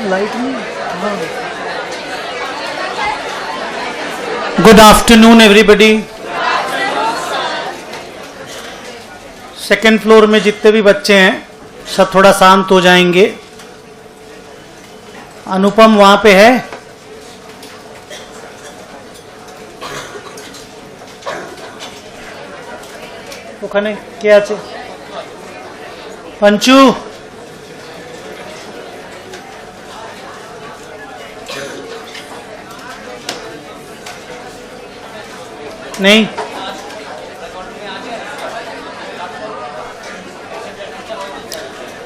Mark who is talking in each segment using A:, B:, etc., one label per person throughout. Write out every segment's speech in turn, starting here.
A: Light नहीं। हाँ। Good afternoon everybody. Second floor में जितने भी बच्चे हैं सब थोड़ा शांत हो जाएंगे। अनुपम वहां पे है? ওখানে কে আছে? पंचू नहीं?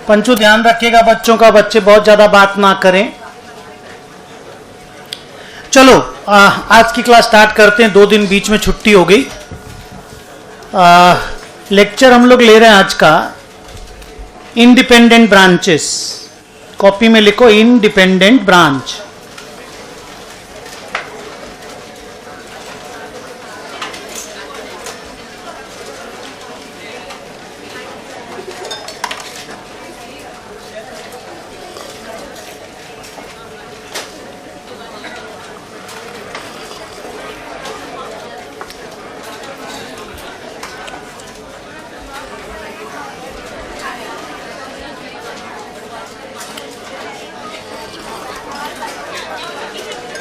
A: पंचू ध्यान रखिएगा बच्चों का, बच्चे बहुत ज्यादा बात ना करें। चलो आज की क्लास स्टार्ट करते हैं। 2 दिन बीच में छुट्टी हो गई। लेक्चर हम लोग ले रहे हैं आज का इंडिपेंडेंट ब्रांचेस। कॉपी में लिखो इंडिपेंडेंट ब्रांच।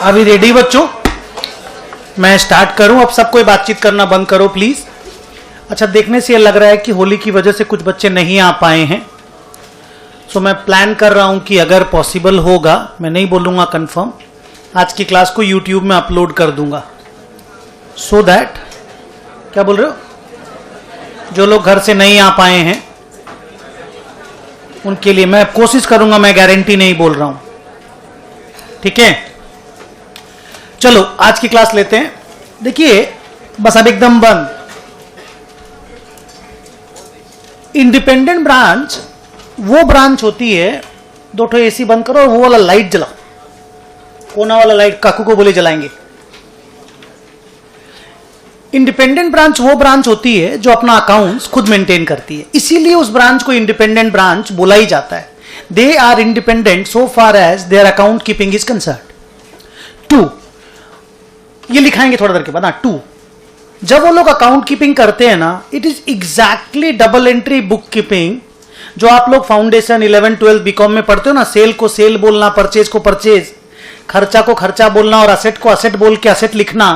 A: अभी रेडी बच्चों? मैं स्टार्ट करूं? अब सब कोई बातचीत करना बंद करो प्लीज। अच्छा, देखने से ये लग रहा है कि होली की वजह से कुछ बच्चे नहीं आ पाए हैं। सो मैं प्लान कर रहा हूं कि अगर पॉसिबल होगा, मैं नहीं बोलूंगा कंफर्म, आज की क्लास को यूट्यूब में अपलोड कर दूंगा। सो दैट, क्या बोल रहे हो? जो लोग घर से नहीं आ पाए हैं उनके लिए मैं कोशिश करूंगा, मैं गारंटी नहीं बोल रहा हूं। ठीक है, चलो आज की क्लास लेते हैं। देखिए बस अब एकदम बंद। इंडिपेंडेंट ब्रांच वो ब्रांच होती है, 2 ठो एसी बंद करो और वो वाला लाइट जलाओ, कोना वाला लाइट काकू को बोले जलाएंगे। इंडिपेंडेंट ब्रांच वो ब्रांच होती है जो अपना अकाउंट्स खुद मेंटेन करती है, इसीलिए उस ब्रांच को इंडिपेंडेंट ब्रांच बोला ही जाता है। They are independent so far as their account keeping is concerned. 2 ये लिखाएंगे थोड़ा देर के बाद। 2 जब वो लोग अकाउंट कीपिंग करते हैं ना, it is exactly double entry book keeping जो आप लोग फाउंडेशन 11 12 बीकॉम में पढ़ते हो ना। सेल को सेल बोलना, परचेज को परचेज, खर्चा को खर्चा बोलना और असेट को असेट बोल के असेट लिखना,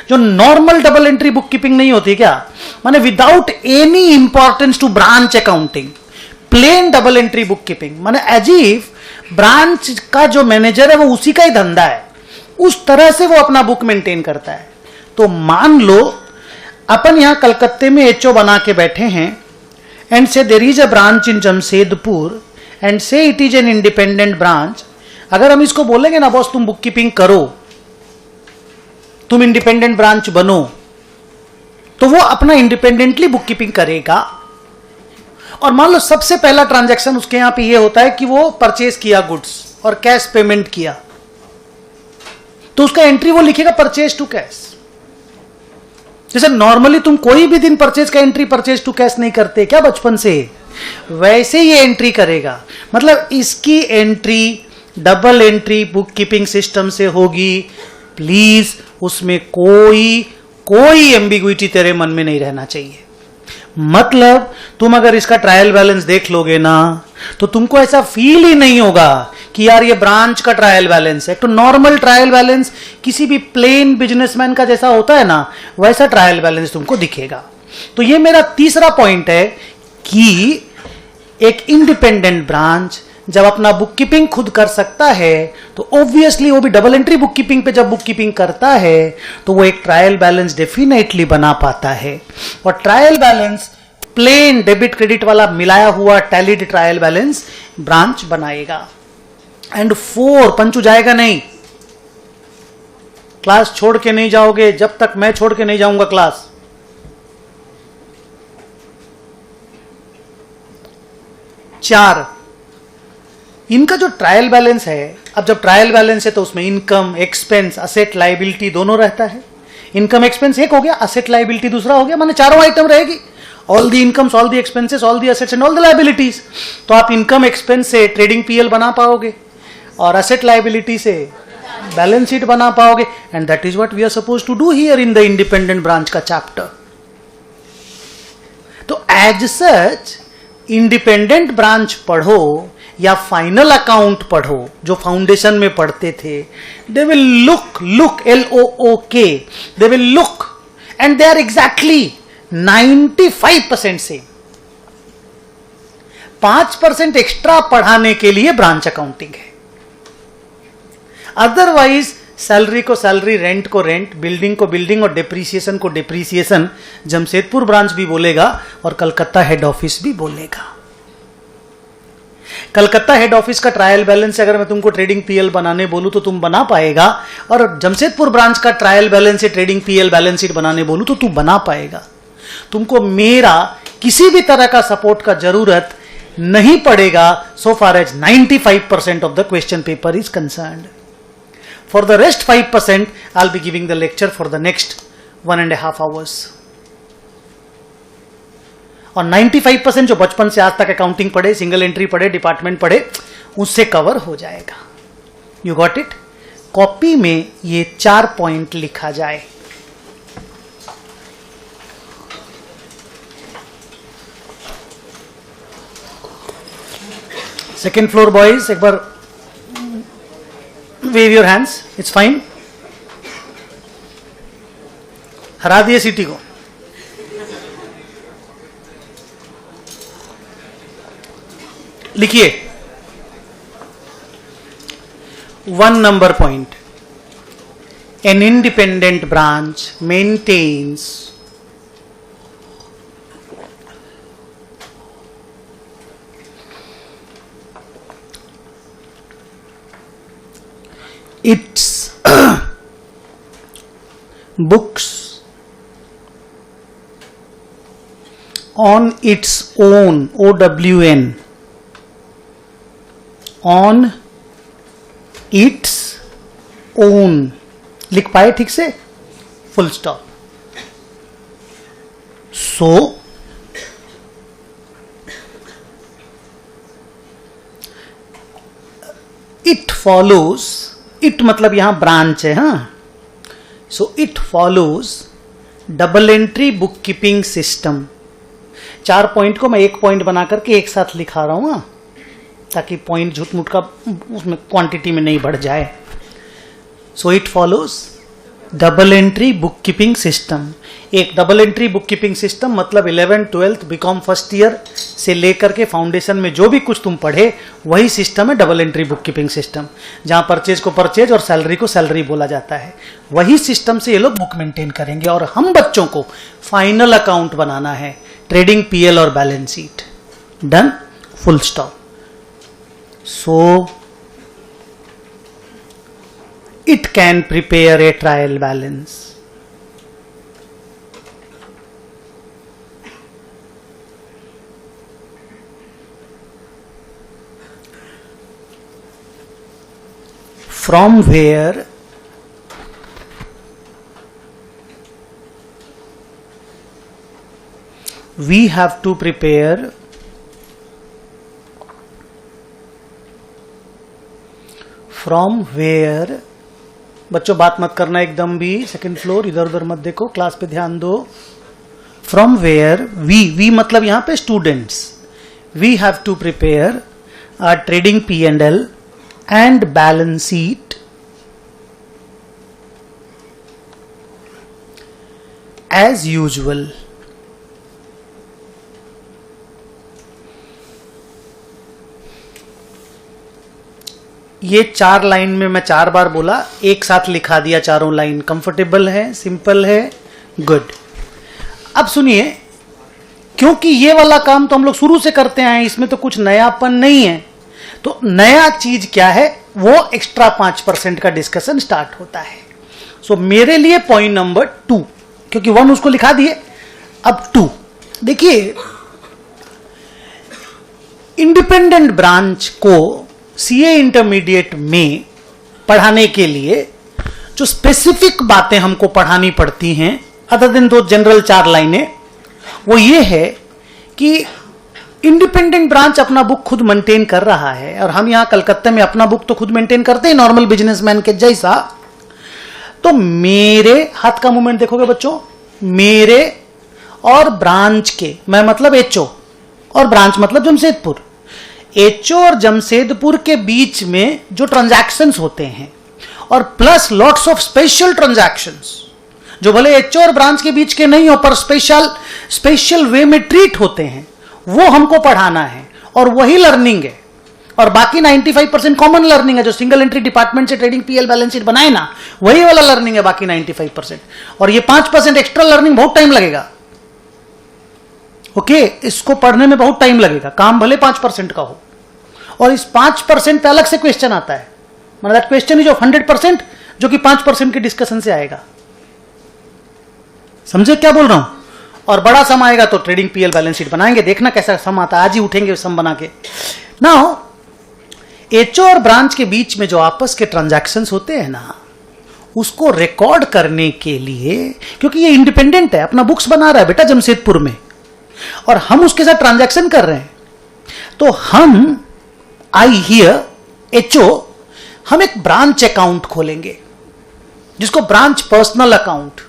A: जो normal double entry book keeping नहीं होती क्या, माने without any importance to branch accounting, plain double entry book keeping, माने एज इफ ब्रांच का जो मैनेजर है वो उसी का ही धंधा है, उस तरह से वो अपना बुक मेंटेन करता है। तो मान लो अपन यहां कलकत्ते में एचओ बना के बैठे हैं and say there is a branch in Jamshedpur and say it is an independent branch. अगर हम इसको बोलेंगे ना बॉस तुम बुक कीपिंग करो, तुम इंडिपेंडेंट ब्रांच बनो, तो वो अपना इंडिपेंडेंटली बुक कीपिंग करेगा। और मान लो सबसे पहला ट्रांजैक्शन उसके यहां पे ये होता है कि वो परचेज किया गुड्स और कैश पेमेंट किया, तो उसका एंट्री वो लिखेगा परचेज टू कैश। जैसे नॉर्मली तुम कोई भी दिन परचेज का एंट्री परचेज टू कैश नहीं करते क्या बचपन से, वैसे ये एंट्री करेगा। मतलब इसकी entry double entry book keeping system से होगी। प्लीज उसमें कोई एम्बिग्विटी तेरे मन में नहीं रहना चाहिए। मतलब तुम अगर इसका ट्रायल बैलेंस देख लोगे ना तो तुमको ऐसा फील ही नहीं होगा कि यार ये ब्रांच का ट्रायल बैलेंस है। तो नॉर्मल ट्रायल बैलेंस किसी भी प्लेन बिजनेसमैन का जैसा होता है ना, वैसा ट्रायल बैलेंस तुमको दिखेगा। तो ये मेरा तीसरा पॉइंट है कि एक इंडिपेंडेंट ब्रांच जब अपना बुक कीपिंग खुद कर सकता है तो ऑब्वियसली वो भी डबल एंट्री बुक कीपिंग पे जब बुक कीपिंग करता है तो वो एक ट्रायल बैलेंस डेफिनेटली बना पाता है। और trial balance plain debit credit वाला मिलाया हुआ टैलीड ट्रायल बैलेंस ब्रांच बनाएगा। एंड 4 पंचू जाएगा नहीं, क्लास छोड़ के नहीं जाओगे जब तक मैं छोड़ के नहीं जाऊंगा क्लास। 4 इनका जो ट्रायल बैलेंस है, अब जब ट्रायल बैलेंस है तो उसमें इनकम एक्सपेंस असेट लायबिलिटी दोनों रहता है। इनकम एक्सपेंस एक हो गया, असेट लायबिलिटी दूसरा हो गया, माने चारों आइटम रहेगी। All the incomes, all the expenses, all the assets and all the liabilities. तो आप इनकम एक्सपेंस से ट्रेडिंग पीएल बना पाओगे और एसेट लायबिलिटी से बैलेंस शीट बना पाओगे. And that is what we are suppose to do here in the independent branch का चैप्टर. तो एज सच इंडिपेंडेंट ब्रांच पढ़ो या फाइनल अकाउंट पढ़ो जो फाउंडेशन में पढ़ते थे, they will look LOOK, they will look and they are exactly 95% same. 5% extra पढ़ाने के लिए ब्रांच अकाउंटिंग है. अदरवाइज सैलरी को सैलरी, रेंट को रेंट, बिल्डिंग को बिल्डिंग और डिप्रीसिएशन को डिप्रीसिएशन जमशेदपुर ब्रांच भी बोलेगा और कलकत्ता हेड ऑफिस भी बोलेगा. कलकत्ता हेड ऑफिस का ट्रायल बैलेंस अगर मैं तुमको ट्रेडिंग पीएल बनाने बोलूं तो तुम बना पाएगा, और जमशेदपुर ब्रांच का ट्रायल बैलेंस से ट्रेडिंग पीएल बैलेंस शीट बनाने बोलूं तो तू बना पाएगा. तुमको मेरा किसी भी तरह का सपोर्ट का जरूरत नहीं पड़ेगा so far as 95% of the question paper is concerned. For the rest 5%, I'll be giving the lecture for the next 1.5 hours. और 95% जो बचपन से आज तक अकाउंटिंग पढ़े, सिंगल एंट्री पढ़े, डिपार्टमेंट पढ़े, उससे कवर हो जाएगा. You got it? कॉपी में ये 4 पॉइंट लिखा जाए. सेकेंड फ्लोर बॉयज, एक बार wave your hands. It's fine. हरा दिए सिटी को. लिखिए 1 number point. An independent branch maintains its books on its own, OWN, on its own. लिख पाए ठीक से? Full stop. So it follows, it मतलब यहां ब्रांच है. हाँ, सो it follows double entry book keeping system. 4 point को मैं 1 पॉइंट बना करके एक साथ लिखा रहा हूं, ताकि पॉइंट झूठ-मूठ का उसमें क्वांटिटी में नहीं बढ़ जाए. So it follows double entry book keeping system. एक double entry book keeping system मतलब 11th 12th BCom first year से लेकर के फाउंडेशन में जो भी कुछ तुम पढ़े वही सिस्टम है double entry book keeping system. जहां परचेज को परचेज और सैलरी को सैलरी बोला जाता है, वही सिस्टम से ये लोग बुक मेंटेन करेंगे. और हम बच्चों को फाइनल अकाउंट बनाना है, ट्रेडिंग पीएल और balance sheet. Done, full stop. So it can prepare a trial balance. From where we have to prepare from where, बच्चों बात मत करना एकदम भी. सेकंड फ्लोर, इधर उधर मत देखो, क्लास पे ध्यान दो. फ्रॉम वेयर वी मतलब यहां पे students, we have to prepare our trading P&L and balance sheet as usual. ये 4 लाइन में मैं 4 बार बोला, एक साथ लिखा दिया चारों लाइन. कंफर्टेबल है, सिंपल है, गुड. अब सुनिए, क्योंकि ये वाला काम तो हम लोग शुरू से करते आए, इसमें तो कुछ नयापन नहीं है. तो नया चीज क्या है, वो एक्स्ट्रा 5% का डिस्कशन स्टार्ट होता है. सो मेरे लिए पॉइंट नंबर 2, क्योंकि 1 उसको लिखा दिए, अब 2 देखिए. इंडिपेंडेंट ब्रांच को सीए इंटरमीडिएट में पढ़ाने के लिए जो स्पेसिफिक बातें हमको पढ़ानी पड़ती हैं, अदर देन दो जनरल 4 लाइनें, वो ये है कि इंडिपेंडेंट ब्रांच अपना बुक खुद मेंटेन कर रहा है, और हम यहां कलकत्ते में अपना बुक तो खुद मेंटेन करते हैं नॉर्मल बिजनेसमैन के जैसा। तो मेरे हाथ का मूवमेंट देखोगे बच्चों, मेरे और ब्रांच के, मैं मतलब एचओ और ब्रांच मतलब जमशेदपुर, एचओ और जमशेदपुर के बीच में जो ट्रांजैक्शंस होते हैं, और plus lots of special transactions जो भले एचओ और ब्रांच के बीच के नहीं हो पर स्पेशल वे में ट्रीट होते हैं, वो हमको पढ़ाना है, और वही लर्निंग है। और बाकी 95% कॉमन लर्निंग है, जो सिंगल एंट्री डिपार्टमेंट से ट्रेडिंग पीएल बैलेंस शीट बनाए ना, वही वाला लर्निंग है बाकी 95%। और ये 5% एक्स्ट्रा लर्निंग बहुत टाइम लगेगा। ओके, इसको पढ़ने में बहुत टाइम लगेगा, काम भले 5% का हो। और इस 5% पे अलग से क्वेश्चन आता है, मतलब दैट क्वेश्चन इज ऑफ 100% जो कि 5% के डिस्कशन से आएगा। समझे क्या बोल रहा हूं? और बड़ा सम आएगा तो ट्रेडिंग पीएल बैलेंस शीट बनाएंगे, देखना कैसा सम आता है, आज ही उठेंगे सम बना के। नाउ एचओ और ब्रांच के बीच में जो आपस के ट्रांजैक्शंस होते हैं ना, उसको रिकॉर्ड करने के लिए, क्योंकि ये इंडिपेंडेंट है, अपना बुक्स बना रहा है बेटा जमशेदपुर में, और हम उसके साथ ट्रांजैक्शन कर रहे हैं, तो हम आई हियर एचओ, हम एक ब्रांच अकाउंट खोलेंगे जिसको branch personal account,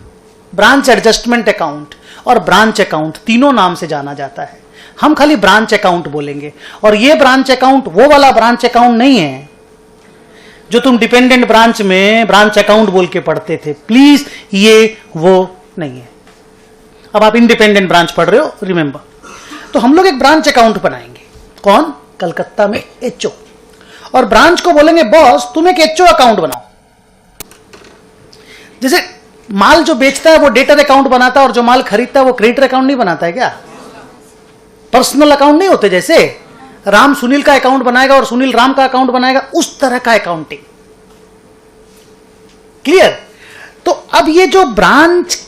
A: branch adjustment account और ब्रांच अकाउंट तीनों नाम से जाना जाता है। हम खाली ब्रांच अकाउंट बोलेंगे, और ये ब्रांच अकाउंट वो वाला ब्रांच अकाउंट नहीं है जो तुम डिपेंडेंट ब्रांच में ब्रांच अकाउंट बोल के पढ़ते थे, प्लीज ये वो नहीं है। अब आप इंडिपेंडेंट ब्रांच पढ़ रहे हो, रिमेंबर। तो हम लोग एक ब्रांच अकाउंट बनाएंगे, कौन? कलकत्ता में एचओ, और ब्रांच को बोलेंगे बॉस तुम एक एचओ अकाउंट बनाओ। जैसे माल जो बेचता है वो डेटर अकाउंट बनाता है, और जो माल खरीदता है वो क्रेडिटर अकाउंट नहीं बनाता है क्या? पर्सनल अकाउंट नहीं होते, जैसे राम सुनील का अकाउंट बनाएगा और सुनील राम का अकाउंट बनाएगा, उस तरह का अकाउंटिंग। क्लियर? तो अब ये जो ब्रांच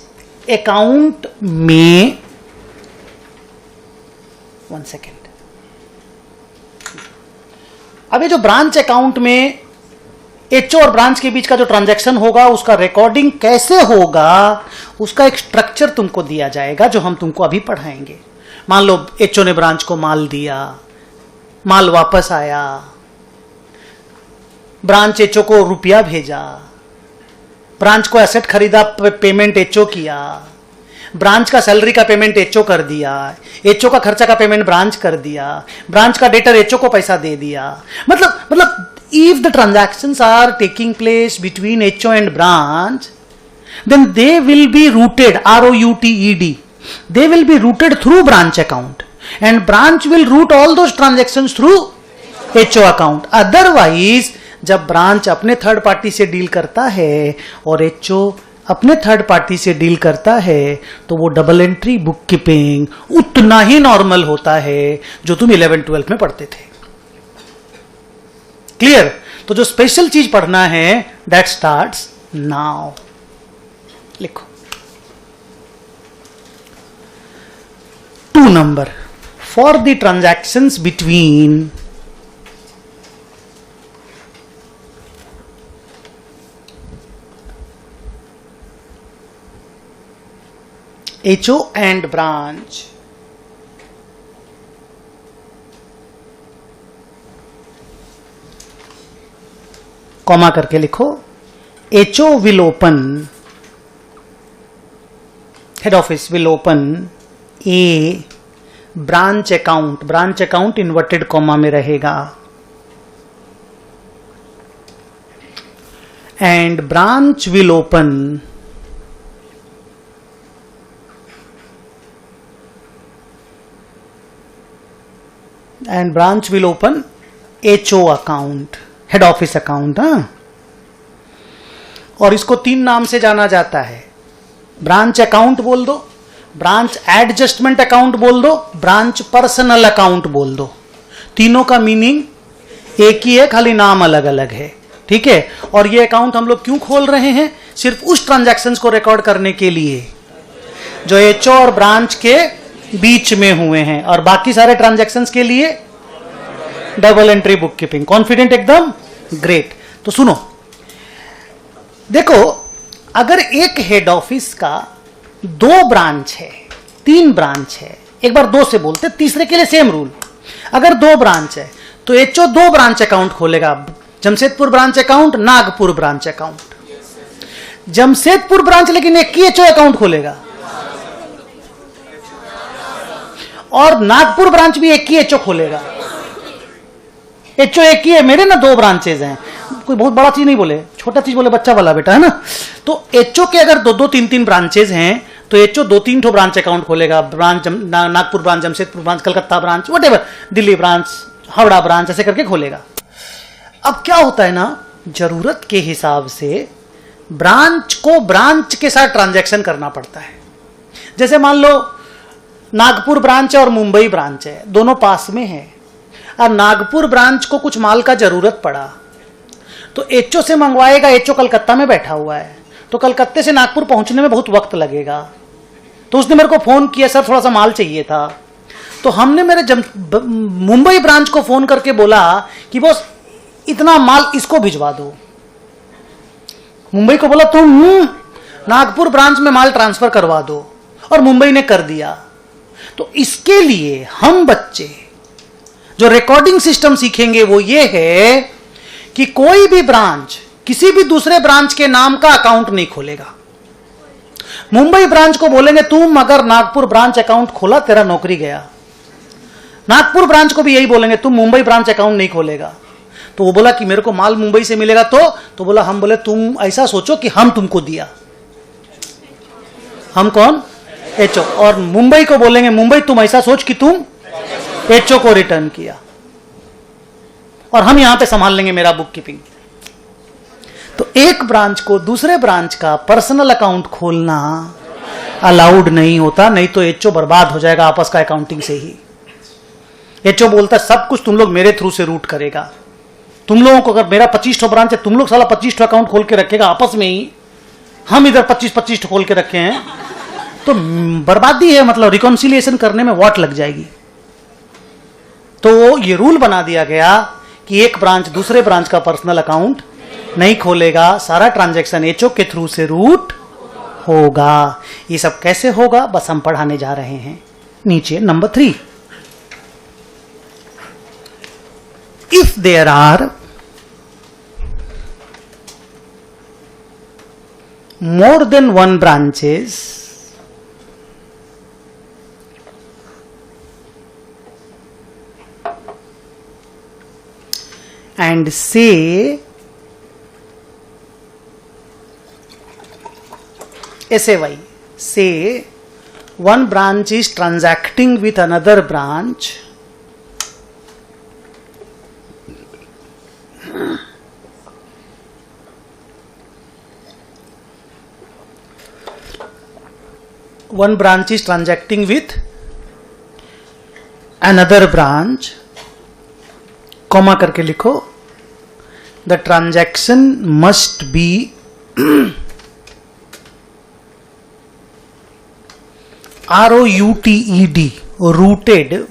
A: अकाउंट में, 1 सेकेंड, अब ये जो ब्रांच अकाउंट में एचओ और ब्रांच के बीच का जो ट्रांजैक्शन होगा, उसका रिकॉर्डिंग कैसे होगा, उसका एक स्ट्रक्चर तुमको दिया जाएगा जो हम तुमको अभी पढ़ाएंगे। मान लो एचओ ने ब्रांच को माल दिया, माल वापस आया, ब्रांच एचओ को रुपया भेजा, ब्रांच को एसेट खरीदा, पेमेंट एचओ किया, ब्रांच का सैलरी का पेमेंट एचओ कर दिया, एचओ का खर्चा का पेमेंट ब्रांच कर दिया, ब्रांच का डेटर एचओ को पैसा दे दिया। मतलब if the transactions are taking place between HO and branch, then they will be routed, ROUTED, they will be routed through branch account, and branch will route all those transactions through HO account. Otherwise, जब branch अपने third party से deal करता है और HO अपने third party से deal करता है, तो वो डबल एंट्री बुक कीपिंग उतना ही नॉर्मल होता है जो तुम 11th-12th में पढ़ते थे। क्लियर? तो जो स्पेशल चीज पढ़ना है दैट स्टार्ट्स नाउ। लिखो 2 number, for the transactions between HO and branch, comma करके लिखो, HO will open, head office will open a branch account, branch account inverted comma में रहेगा, and branch will open HO account, head office account. और इसको 3 नाम से जाना जाता है, ब्रांच अकाउंट बोल दो, ब्रांच एडजस्टमेंट अकाउंट बोल दो, ब्रांच पर्सनल अकाउंट बोल दो। तीनों का मीनिंग एक ही है, खाली नाम अलग अलग है। ठीक है? और ये अकाउंट हम लोग क्यों खोल रहे हैं? सिर्फ उस ट्रांजैक्शंस को रिकॉर्ड करने के लिए जो एचओ और ब्रांच के बीच में हुए हैं, और बाकी सारे ट्रांजैक्शंस के लिए double entry book keeping. Confident एकदम? ग्रेट। तो सुनो, देखो, अगर एक हेड ऑफिस का 2 ब्रांच है, 3 ब्रांच है, एक बार 2 से बोलते, तीसरे के लिए सेम रूल। अगर 2 ब्रांच है तो एचओ 2 ब्रांच अकाउंट खोलेगा, Jamshedpur branch account, Nagpur branch account. Jamshedpur branch लेकिन एक ही एचओ अकाउंट खोलेगा, और नागपुर ब्रांच भी एक ही एचओ खोलेगा। एचओ एक ही है, मेरे ना 2 ब्रांचेज हैं, कोई बहुत बड़ा चीज नहीं बोले, छोटा चीज बोले बच्चा वाला बेटा, है ना। तो एचओ के अगर 2-2, 3-3 ब्रांचेज हैं तो एचओ 2-3 ठो ब्रांच अकाउंट खोलेगा। Branch Nagpur branch, Jamshedpur branch, Calcutta branch, whatever, Delhi branch, Howrah branch, ऐसे करके खोलेगा। अब क्या होता है ना, जरूरत के हिसाब से ब्रांच को ब्रांच के साथ ट्रांजैक्शन करना पड़ता है। जैसे मान लो नागपुर ब्रांच है और मुंबई ब्रांच है, दोनों पास में है, और नागपुर ब्रांच को कुछ माल का जरूरत पड़ा तो एचओ से मंगवाएगा। एचओ कलकत्ता में बैठा हुआ है, तो कलकत्ते से नागपुर पहुंचने में बहुत वक्त लगेगा। तो उसने मेरे को फोन किया, सर थोड़ा सा माल चाहिए था। तो हमने मेरे मुंबई ब्रांच को फोन करके बोला कि बॉस इतना माल इसको भिजवा दो। मुंबई को बोला तुम नागपुर ब्रांच में माल ट्रांसफर करवा दो, और मुंबई ने कर दिया। तो इसके लिए हम बच्चे जो रिकॉर्डिंग सिस्टम सीखेंगे वो ये है कि कोई भी ब्रांच किसी भी दूसरे ब्रांच के नाम का अकाउंट नहीं खोलेगा। मुंबई ब्रांच को बोलेंगे तुम अगर नागपुर ब्रांच अकाउंट खोला तेरा नौकरी गया। नागपुर ब्रांच को भी यही बोलेंगे तुम मुंबई ब्रांच अकाउंट नहीं खोलेगा। तो वो बोला कि मेरे को माल मुंबई से मिलेगा, तो बोला, हम बोले तुम ऐसा सोचो कि हम तुमको दिया। हम कौन? एचओ। और मुंबई को बोलेंगे मुंबई तुम ऐसा सोच कि तुम एचओ को रिटर्न किया, और हम यहां पे संभाल लेंगे मेरा बुक कीपिंग। तो एक ब्रांच को दूसरे ब्रांच का पर्सनल अकाउंट खोलना अलाउड नहीं होता, नहीं तो एचओ बर्बाद हो जाएगा आपस का अकाउंटिंग से ही। एचओ बोलता सब कुछ तुम लोग मेरे थ्रू से रूट करेगा। तुम लोगों को अगर मेरा 25 ठो ब्रांच है, तुम लोग साला 25 ठो अकाउंट खोल के रखेगा आपस में ही, हम इधर 25-25 ठो खोल के रखे हैं, तो बर्बादी है। मतलब रिकॉन्सिलिएशन करने में वॉट लग जाएगी। तो ये रूल बना दिया गया कि एक ब्रांच दूसरे ब्रांच का पर्सनल अकाउंट नहीं खोलेगा, सारा ट्रांजैक्शन एचओ के थ्रू से रूट होगा। ये सब कैसे होगा बस हम पढ़ाने जा रहे हैं। नीचे number 3, if there are more than one branches and say one branch is transacting with another branch one branch is transacting with another branch, comma करके लिखो, the transaction must be ROUTED, rooted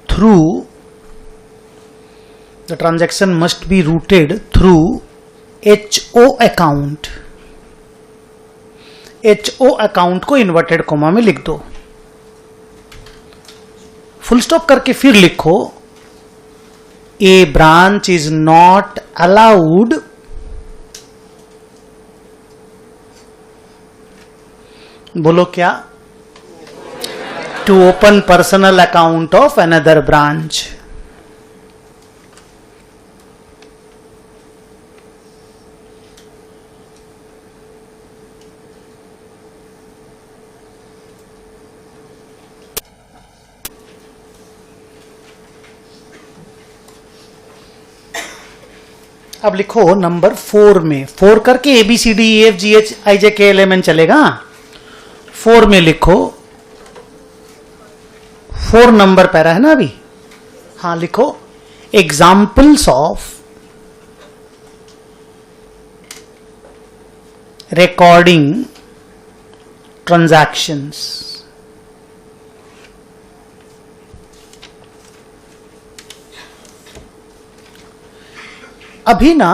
A: through, the transaction must be routed through HO account। HO account को inverted comma में लिख दो, full stop करके फिर लिखो a branch is not allowed बोलो क्या, to open personal account of another branch. अब लिखो नंबर 4 में, 4 करके ABCDEFGHIJKLMN चलेगा। 4 में लिखो, 4 नंबर पैरा है ना अभी, हाँ लिखो एग्जाम्पल्स ऑफ रिकॉर्डिंग ट्रांजैक्शंस। अभी ना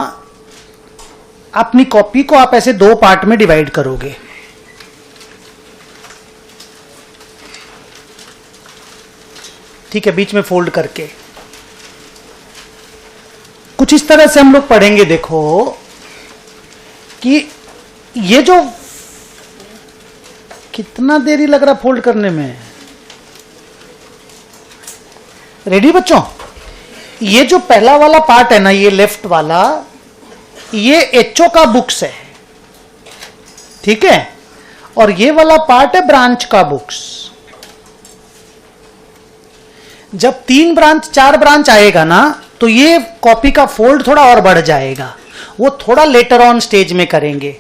A: अपनी कॉपी को आप ऐसे 2 पार्ट में डिवाइड करोगे। ठीक है, बीच में फोल्ड करके। कुछ इस तरह से हम लोग पढ़ेंगे। देखो कि ये जो कितना देरी लग रहा फोल्ड करने में। रेडी बच्चों? ये जो पहला वाला पार्ट है ना, ये लेफ्ट वाला, ये एचओ का बुक्स है, ठीक है, और ये वाला पार्ट है ब्रांच का बुक्स। जब 3 ब्रांच 4 ब्रांच आएगा ना, तो ये कॉपी का फोल्ड थोड़ा और बढ़ जाएगा। वो थोड़ा लेटर ऑन स्टेज में करेंगे।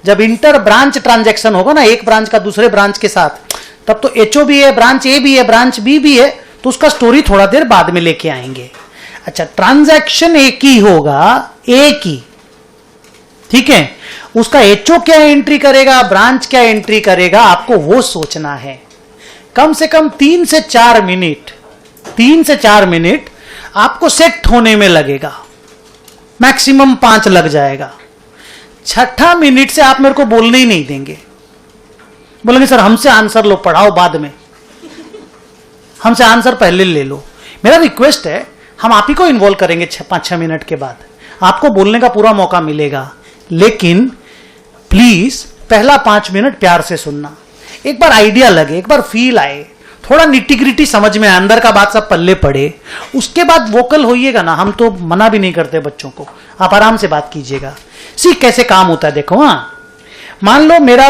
A: जब इंटर ब्रांच ट्रांजैक्शन होगा ना, एक ब्रांच का दूसरे ब्रांच के साथ, तब तो एचओ भी है, ब्रांच ए भी है, ब्रांच बी भी है, तो उसका स्टोरी थोड़ा देर बाद में लेके आएंगे। अच्छा, ट्रांजैक्शन एक ही होगा, एक ही, ठीक है। उसका एचओ क्या एंट्री करेगा, ब्रांच क्या एंट्री करेगा, आपको वो सोचना है। कम से कम 3 से 4 मिनट, 3 से 4 मिनट आपको सेट होने में लगेगा, मैक्सिमम 5 लग जाएगा। 6ठा मिनट से आप मेरे को बोलने ही नहीं देंगे, बोलेंगे सर हमसे आंसर लो, पढ़ाओ बाद में, हमसे आंसर पहले ले लो। मेरा रिक्वेस्ट है, हम आप ही को इन्वॉल्व करेंगे 5-6 मिनट के बाद, आपको बोलने का पूरा मौका मिलेगा, लेकिन प्लीज पहला 5 मिनट प्यार से सुनना, एक बार आइडिया लगे, एक बार फील आए, थोड़ा निटिग्रिटी समझ में आए, अंदर का बात सब पल्ले पड़े, उसके बाद वोकल होइएगा ना। हम तो मना भी नहीं करते बच्चों को, आप आराम से बात कीजिएगा। सी कैसे काम होता है, देखो। हाँ, मान लो मेरा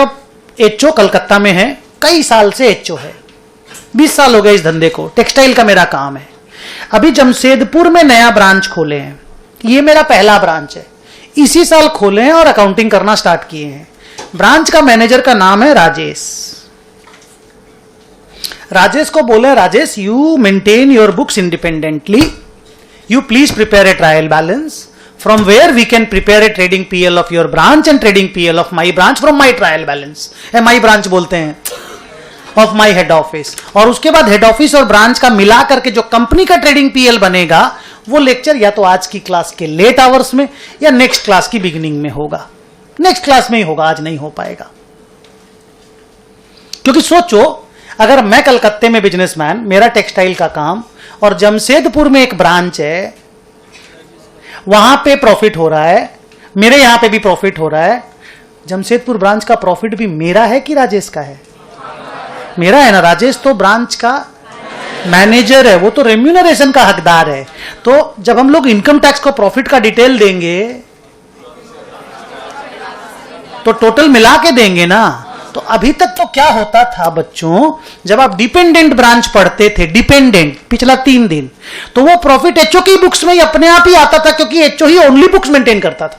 A: एचओ कलकत्ता में है, कई साल से एचओ है, 20 साल हो गए इस धंधे को, टेक्सटाइल का मेरा काम है। अभी जमशेदपुर में नया ब्रांच खोले हैं, ये मेरा पहला ब्रांच है, इसी साल खोले हैं और अकाउंटिंग करना स्टार्ट किए हैं। ब्रांच का मैनेजर का नाम है राजेश। राजेश को बोले, Rajesh you maintain your books independently, you please prepare a trial balance from where we can prepare a trading PL of your branch and trading PL of my branch from my trial balance, my branch बोलते हैं, of my head office। और उसके बाद head office और branch का मिला करके जो कंपनी का ट्रेडिंग PL बनेगा, वो लेक्चर या तो आज की क्लास के लेट आवर्स में या नेक्स्ट क्लास की बिगिनिंग में होगा। नेक्स्ट क्लास में ही होगा, आज नहीं हो पाएगा। क्योंकि सोचो, अगर मैं कलकत्ते में बिजनेसमैन, मेरा टेक्सटाइल का काम, और जमशेदपुर में एक ब्रांच है, वहां पे प्रॉफिट हो रहा है, मेरे यहां पे भी प्रॉफिट हो रहा है, जमशेदपुर ब्रांच का प्रॉफिट भी मेरा है कि राजेश का है? मेरा है ना। राजेश तो ब्रांच का मैनेजर है, वो तो रेम्यूनरेशन का हकदार है। तो जब हम लोग इनकम टैक्स को प्रॉफिट का डिटेल देंगे तो टोटल मिला के देंगे ना। तो अभी तक तो क्या होता था बच्चों, जब आप डिपेंडेंट ब्रांच पढ़ते थे, डिपेंडेंट पिछला 3 दिन, तो वो प्रॉफिट एचओ की बुक्स में ही अपने आप ही आता था, क्योंकि एचओ ही ओनली बुक्स मेंटेन करता था।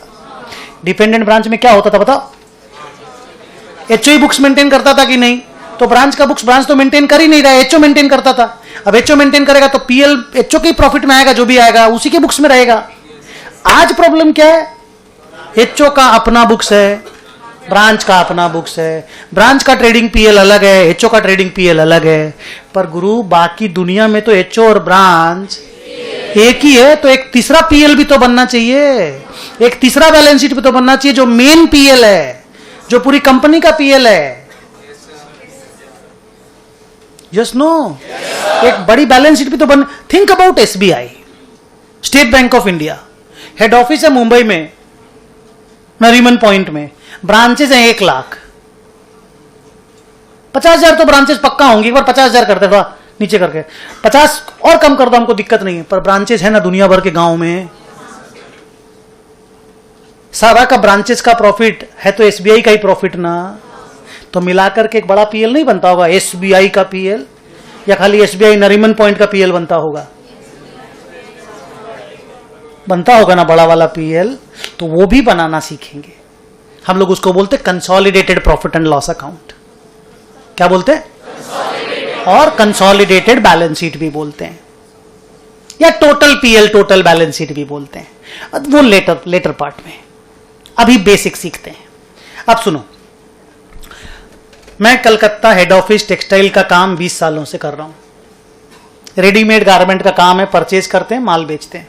A: डिपेंडेंट ब्रांच में क्या होता था बताओ? एचओ ही बुक्स मेंटेन करता था कि नहीं? तो ब्रांच का बुक्स ब्रांच तो मेंटेन कर ही नहीं रहा है, एचओ मेंटेन करता था। अब एचओ मेंटेन करेगा तो पीएल एचओ के प्रॉफिट में आएगा, जो भी आएगा उसी के बुक्स में रहेगा। आज प्रॉब्लम क्या है? एचओ का अपना बुक्स है, ब्रांच का अपना बुक्स है, ब्रांच का ट्रेडिंग पीएल अलग है, एचओ का ट्रेडिंग पीएल अलग है। पर गुरु, बाकी दुनिया में तो एचओ और ब्रांच एक ही है, तो एक तीसरा पीएल भी तो बनना चाहिए, एक तीसरा बैलेंस शीट भी तो बनना चाहिए, जो मेन पीएल है, जो पूरी कंपनी का पीएल है। Yes no? एक बड़ी बैलेंस शीट भी तो बन। Think about SBI, State Bank of India, head office है मुंबई में, नरीमन पॉइंट में, ब्रांचेस हैं 1 लाख। 50,000 तो ब्रांचेस पक्का होंगी, एक बार 50,000 करते थोड़ा नीचे करके, 50 और कम कर दो, हमको दिक्कत नहीं है, पर ब्रांचेस है ना दुनिया भर के गांव में। सारा का ब्रांचेस का प्रॉफिट है तो एसबीआई का ही प्रॉफिट ना, तो मिलाकर के एक बड़ा पीएल नहीं बनता होगा एसबीआई का पीएल, या खाली एसबीआई नरीमन पॉइंट का पीएल बनता होगा? बनता होगा ना बड़ा वाला पीएल। तो वो भी बनाना सीखेंगे हम लोग, उसको बोलते consolidated profit and loss account. क्या बोलते हैं? और कंसोलिडेटेड बैलेंस शीट भी बोलते हैं, या total PL total balance sheet भी बोलते हैं। वो लेटर पार्ट में, अभी बेसिक सीखते हैं। अब सुनो, मैं कलकत्ता हेड ऑफिस टेक्सटाइल का काम 20 सालों से कर रहा हूं। रेडीमेड गारमेंट का काम है, परचेज करते हैं, माल बेचते हैं,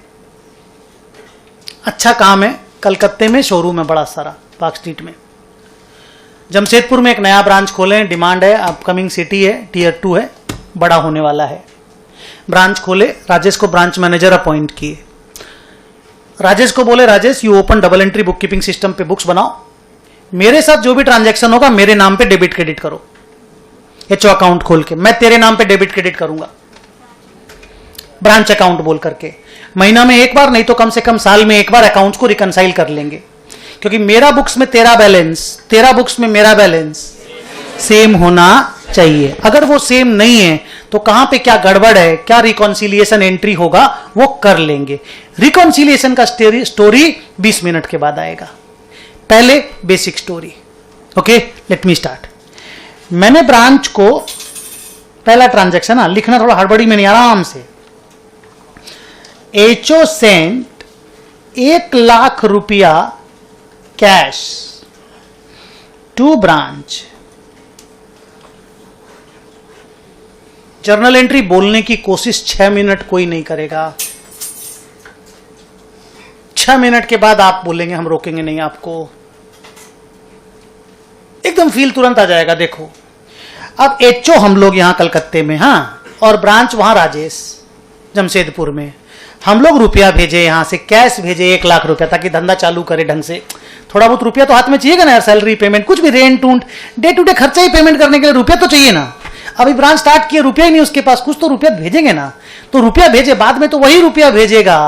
A: अच्छा काम है। कलकत्ते में शोरूम है बड़ा सारा, पार्क स्ट्रीट में। जमशेदपुर में एक नया ब्रांच खोले हैं, डिमांड है, अपकमिंग सिटी है, टियर 2 है, बड़ा होने वाला है। ब्रांच खोले, राजेश को ब्रांच मैनेजर अपॉइंट किए। राजेश को बोले, Rajesh you open double entry book keeping system पे बुक्स बनाओ, मेरे साथ जो भी ट्रांजैक्शन होगा मेरे नाम पे डेबिट क्रेडिट करो, एचओ अकाउंट खोल के मैं तेरे नाम पे डेबिट क्रेडिट करूंगा, ब्रांच अकाउंट बोल करके। महीना में एक बार, नहीं तो कम से कम साल में एक बार अकाउंट्स को रिकंसाइल कर लेंगे, क्योंकि मेरा बुक्स में तेरा बैलेंस, तेरा बुक्स में मेरा बैलेंस सेम होना चाहिए। अगर वो सेम नहीं है तो कहां पे क्या गड़बड़ है, क्या रिकॉन्सिलिएशन एंट्री होगा, वो कर लेंगे। रिकॉन्सिलिएशन का स्टोरी 20 मिनट के बाद आएगा, पहले basic story. Okay, let me start. मैंने ब्रांच को पहला ट्रांजैक्शन, लिखना थोड़ा हड़बड़ी में नहीं, आराम से। एचओ सेंट 1 लाख रुपया cash to branch. Journal entry बोलने की कोशिश 6 मिनट कोई नहीं करेगा। 6 मिनट के बाद आप बोलेंगे, हम रोकेंगे नहीं आपको, एकदम फील तुरंत आ जाएगा। देखो, अब एचओ हम लोग यहां कलकत्ते में, हाँ, और ब्रांच वहां राजेश जमशेदपुर में। हम लोग रुपया भेजे, यहां से कैश भेजे 1 लाख रुपया, ताकि धंधा चालू करे ढंग से। थोड़ा बहुत रुपया तो हाथ में चाहिएगा ना यार, सैलरी पेमेंट, कुछ भी रेंट उंट, डे टू डे खर्चा ही पेमेंट करने के लिए रुपया तो चाहिए ना। अभी ब्रांच स्टार्ट किए, रुपया ही नहीं उसके पास, कुछ तो रुपया भेजेंगे ना। तो रुपया भेजे, बाद में तो वही रुपया भेजेगा,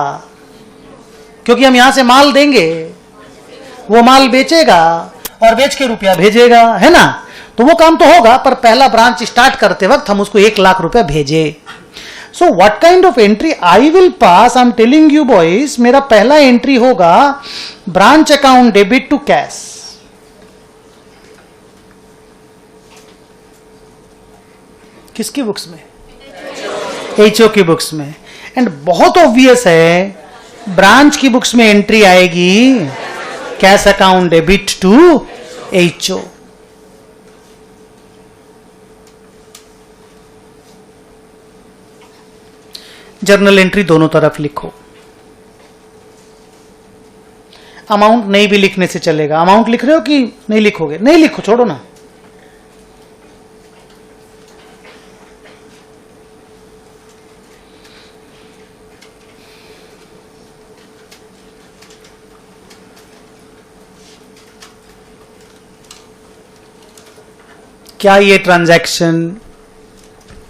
A: क्योंकि हम यहां से माल देंगे, वो माल बेचेगा और बेच के रुपया भेजेगा, है ना। तो वो काम तो होगा, पर पहला ब्रांच स्टार्ट करते वक्त हम उसको 1 लाख रुपया भेजे। So what kind of entry I will pass, I am telling you boys, मेरा पहला एंट्री होगा branch account debit to cash. किसकी बुक्स में? एचओ की बुक्स में। एंड बहुत ऑब्वियस है, ब्रांच की बुक्स में एंट्री आएगी cash account debit to HO. Journal entry दोनों तरफ लिखो। अमाउंट नहीं भी लिखने से चलेगा। अमाउंट लिख रहे हो कि नहीं लिखोगे? नहीं लिखो, छोड़ो ना। क्या ये ट्रांजैक्शन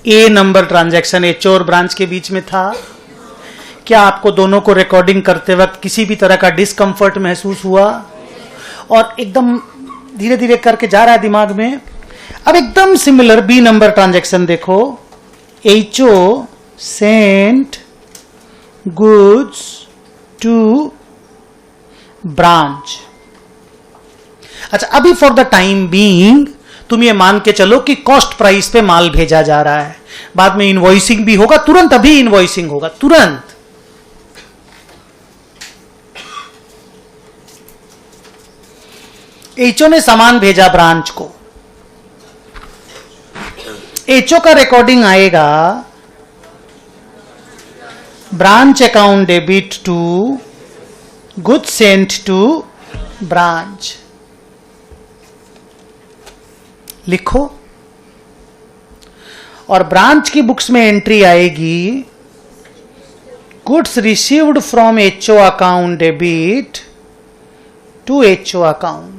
A: ए नंबर ट्रांजैक्शन एचओ और ब्रांच के बीच में था? क्या आपको दोनों को रिकॉर्डिंग करते वक्त किसी भी तरह का डिस्कंफर्ट महसूस हुआ? और एकदम धीरे धीरे करके जा रहा है दिमाग में। अब एकदम सिमिलर बी नंबर ट्रांजैक्शन देखो, HO sent goods to branch. अच्छा, अभी फॉर द टाइम बीइंग तुम ये मान के चलो कि कॉस्ट प्राइस पे माल भेजा जा रहा है, बाद में इनवॉइसिंग भी होगा, तुरंत अभी इनवॉइसिंग होगा, तुरंत। एचओ ने सामान भेजा ब्रांच को, एचओ का रिकॉर्डिंग आएगा branch account debit to goods sent to branch. लिखो। और ब्रांच की बुक्स में एंट्री आएगी goods received from HO account debit to HO account.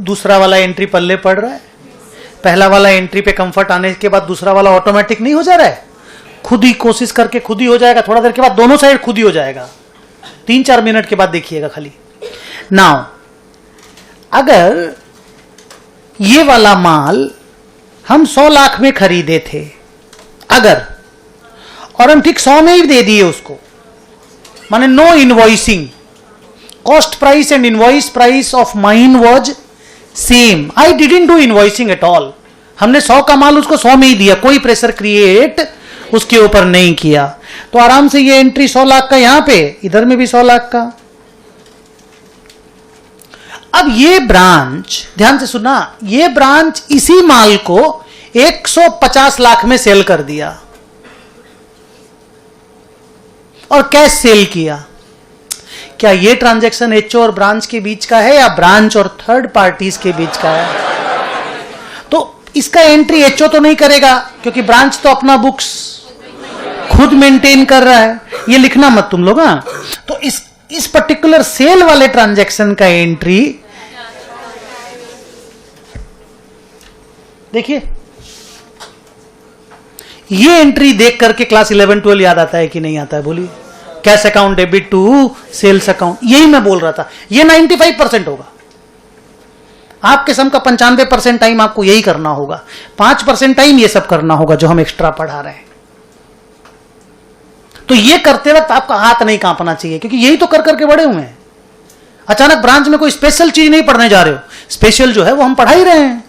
A: दूसरा वाला एंट्री पल्ले पड़ रहा है। पहला वाला एंट्री पे कंफर्ट आने के बाद दूसरा वाला ऑटोमेटिक नहीं हो जा रहा है, खुद ही कोशिश करके खुद ही हो जाएगा। थोड़ा देर के बाद दोनों साइड खुद ही हो जाएगा, 3-4 मिनट के बाद देखिएगा खाली। नाउ अगर ये वाला माल हम 100 लाख में खरीदे थे, अगर, और हम ठीक 100 में ही दे दिए उसको, माने no invoicing, cost price and invoice price of mine was same, I didn't do invoicing at all. हमने 100 का माल उसको 100 में ही दिया, कोई प्रेशर क्रिएट उसके ऊपर नहीं किया, तो आराम से ये एंट्री 100 लाख का, यहां पे इधर में भी 100 लाख का। अब ये ब्रांच, ध्यान से सुना, ये ब्रांच इसी माल को 150 लाख में सेल कर दिया और कैश सेल किया, क्या ये ट्रांजैक्शन एचओ और ब्रांच के बीच का है या ब्रांच और थर्ड पार्टीज के बीच का है? तो इसका एंट्री एचओ तो नहीं करेगा क्योंकि ब्रांच तो अपना बुक्स खुद मेंटेन कर रहा है, ये लिखना मत तुम लोग। हाँ, तो इस पर्टिकुलर सेल वाले ट्रांजैक्शन का एंट्री देखिए, ये एंट्री देख करके क्लास 11 12 याद आता है कि नहीं आता है? बोलिए। Cash account debit to sales account, यही मैं बोल रहा था। ये 95% होगा। आपके सम का 95% टाइम आपको यही करना होगा, 5% टाइम ये सब करना होगा जो हम एक्स्ट्रा पढ़ा रहे हैं। तो ये करते वक्त आपका हाथ नहीं कांपना चाहिए क्योंकि यही तो कर करके बड़े हुए हैं। अचानक ब्रांच में कोई स्पेशल चीज नहीं पढ़ने जा रहे हो, स्पेशल जो है वो हम पढ़ा ही रहे हैं।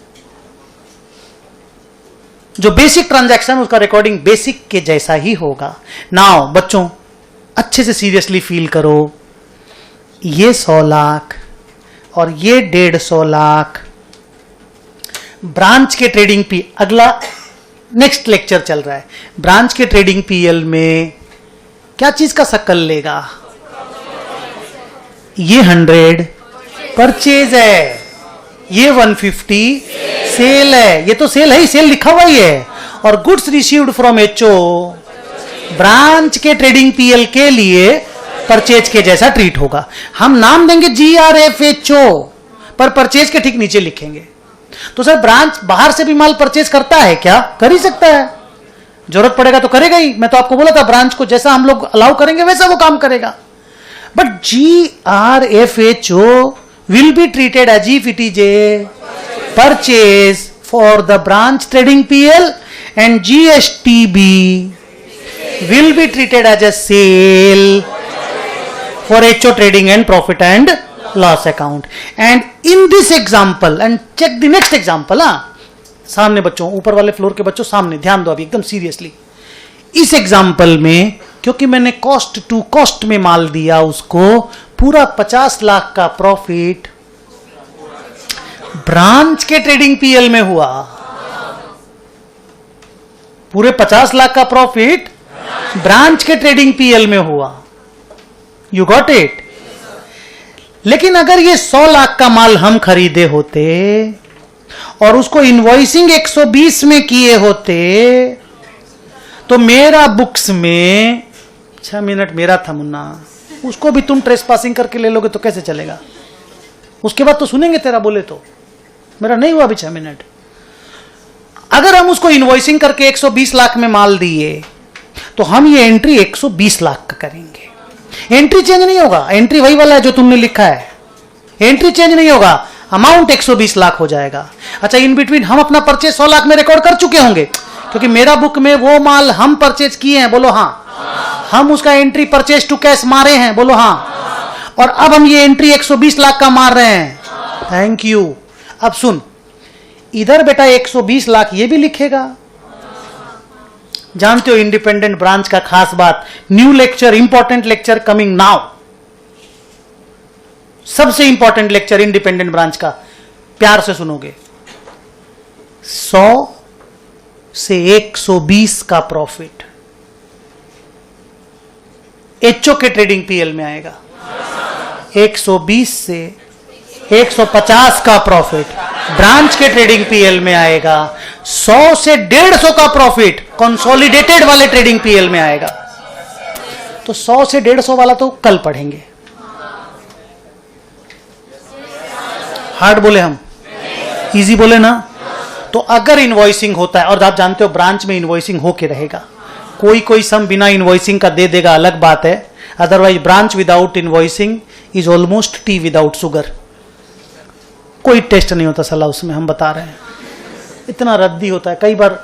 A: जो बेसिक ट्रांजैक्शन उसका रिकॉर्डिंग बेसिक के जैसा ही होगा। नाउ बच्चों अच्छे से सीरियसली फील करो, ये 100 लाख और ये 150 लाख ब्रांच के ट्रेडिंग पी, अगला नेक्स्ट लेक्चर चल रहा है, ब्रांच के ट्रेडिंग पीएल में क्या चीज का शक्ल लेगा? ये 100 परचेज है, ये 150 सेल है, ये तो सेल है ही, सेल लिखा हुआ ही है। और goods received from HO branch के ट्रेडिंग पीएल के लिए परचेज के जैसा ट्रीट होगा। हम नाम देंगे GRFHO पर परचेज के ठीक नीचे लिखेंगे। तो सर ब्रांच बाहर से भी माल परचेज करता है क्या? कर ही सकता है, जरूरत पड़ेगा तो करेगा ही। मैं तो आपको बोला था ब्रांच को जैसा हम लोग अलाउ करेंगे वैसा वो काम करेगा। But GRFHO will be treated as if it is a purchase for the branch trading PL and GSTB will be treated as a sale for HO trading and profit and loss account. And in this example, and check the next example, सामने बच्चों, ऊपर वाले floor के बच्चों सामने ध्यान दो अभी एकदम सीरियसली। इस एग्जाम्पल में क्योंकि मैंने कॉस्ट टू कॉस्ट में माल दिया उसको, पूरा 50 लाख का प्रॉफिट ब्रांच के ट्रेडिंग पीएल में हुआ। पूरे 50 लाख का प्रॉफिट ब्रांच के ट्रेडिंग पीएल में हुआ। You got it? लेकिन अगर ये 100 लाख का माल हम खरीदे होते और उसको इनवॉइसिंग 120 में किए होते तो मेरा बुक्स में 6 मिनट मेरा था मुन्ना, उसको भी तुम ट्रेस पासिंग करके ले लोगे तो कैसे चलेगा? उसके बाद तो सुनेंगे तेरा बोले तो, मेरा नहीं हुआ अभी 6 मिनट। अगर हम उसको इनवॉइसिंग करके 120 लाख में माल दिए तो हम ये एंट्री 120 लाख का करेंगे। एंट्री चेंज नहीं होगा, एंट्री वही वाला है जो तुमने लिखा है, एंट्री चेंज नहीं होगा, अमाउंट 120 लाख हो जाएगा। अच्छा, इन बिटवीन हम अपना परचेज 100 लाख में रिकॉर्ड कर चुके होंगे क्योंकि मेरा बुक में वो माल हम परचेज किए हैं, बोलो हाँ। हम उसका एंट्री परचेज टू कैश मारे हैं, बोलो हाँ। और अब हम ये एंट्री 120 लाख का मार रहे हैं। Thank you. अब सुन, इधर बेटा 120 लाख ये भी लिखेगा। जानते हो इंडिपेंडेंट ब्रांच का खास बात, new lecture, important lecture coming now, सबसे इंपॉर्टेंट लेक्चर इंडिपेंडेंट ब्रांच का, प्यार से सुनोगे। 100 से 120 का प्रॉफिट एचओ के ट्रेडिंग पीएल में आएगा। 120 से 150 का प्रॉफिट ब्रांच के ट्रेडिंग पीएल में आएगा। 100 से 150 का प्रॉफिट कंसोलिडेटेड वाले ट्रेडिंग पीएल में आएगा। तो 100 से 150 वाला तो कल पढ़ेंगे। हार्ड बोले हम, इजी बोले ना? तो अगर इनवॉइसिंग होता है, और आप जानते हो ब्रांच में इनवॉइसिंग होके रहेगा, कोई कोई सम बिना इनवॉइसिंग का दे देगा, अलग बात है। Otherwise branch without invoicing is almost T without sugar. कोई टेस्ट नहीं होता सला उसमें, हम बता रहे हैं। इतना रद्दी होता है, कई बार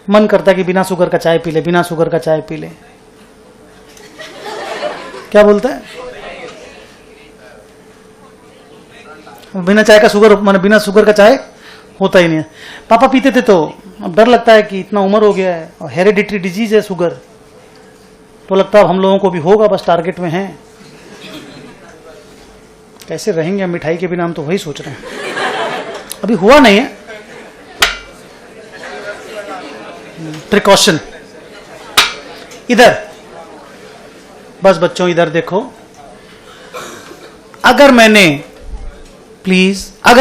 A: मन करता है कि बिना शुगर का चाय पी ले, बिना शुगर का चाय पी ले। क्या बोलता है? बिना चाय का शुगर, माने बिना शुगर का चाय होता ही नहीं है। पापा पीते थे तो अब डर लगता है कि इतना उम्र हो गया है और हेरिडिटरी डिजीज है शुगर, तो लगता है हम लोगों को भी होगा, बस टारगेट में है। कैसे रहेंगे मिठाई के बिना, हम तो वही सोच रहे हैं। अभी हुआ नहीं है, प्रिकॉशन। इधर बस बच्चों इधर देखो, अगर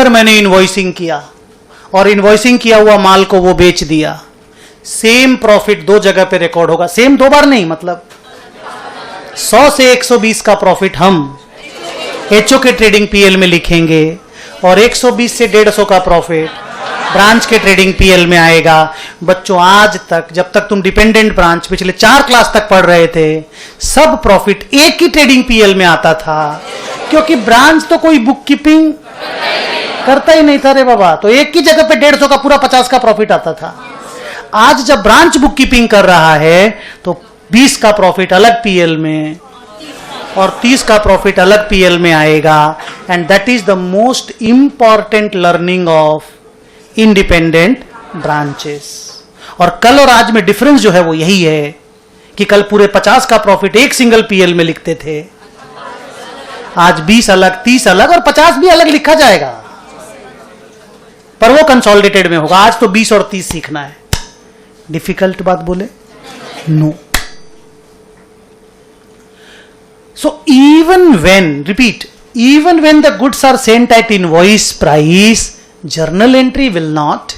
A: मैंने इनवॉइसिंग किया और इनवॉइसिंग किया हुआ माल को वो बेच दिया, सेम प्रॉफिट दो जगह पे रिकॉर्ड होगा, सेम दो बार नहीं, मतलब 100 से 120 का प्रॉफिट हम एचओ के ट्रेडिंग पीएल में लिखेंगे और 120 से 150 का प्रॉफिट ब्रांच के ट्रेडिंग पीएल में आएगा। बच्चों आज तक जब तक तुम डिपेंडेंट ब्रांच पिछले 4 क्लास तक पढ़ रहे थे, सब प्रॉफिट एक ही ट्रेडिंग पीएल में आता था, क्योंकि ब्रांच तो कोई बुक कीपिंग करता ही नहीं था रे बाबा, तो एक ही जगह पे 150 का पूरा 50 का प्रॉफिट आता था। आज जब ब्रांच बुक कीपिंग कर रहा है तो 20 का प्रॉफिट अलग पीएल में और 30 का प्रॉफिट अलग पीएल में आएगा। And that is the most important learning of independent branches. और कल और आज में डिफरेंस जो है वो यही है कि कल पूरे 50 का प्रॉफिट एक सिंगल पीएल में लिखते थे, आज 20 अलग, 30 अलग और 50 भी अलग लिखा जाएगा, पर वो कंसोलिडेटेड में होगा। आज तो 20 और 30 सीखना है। डिफिकल्ट बात बोले? No. So even when the goods are sent at invoice price, journal entry will not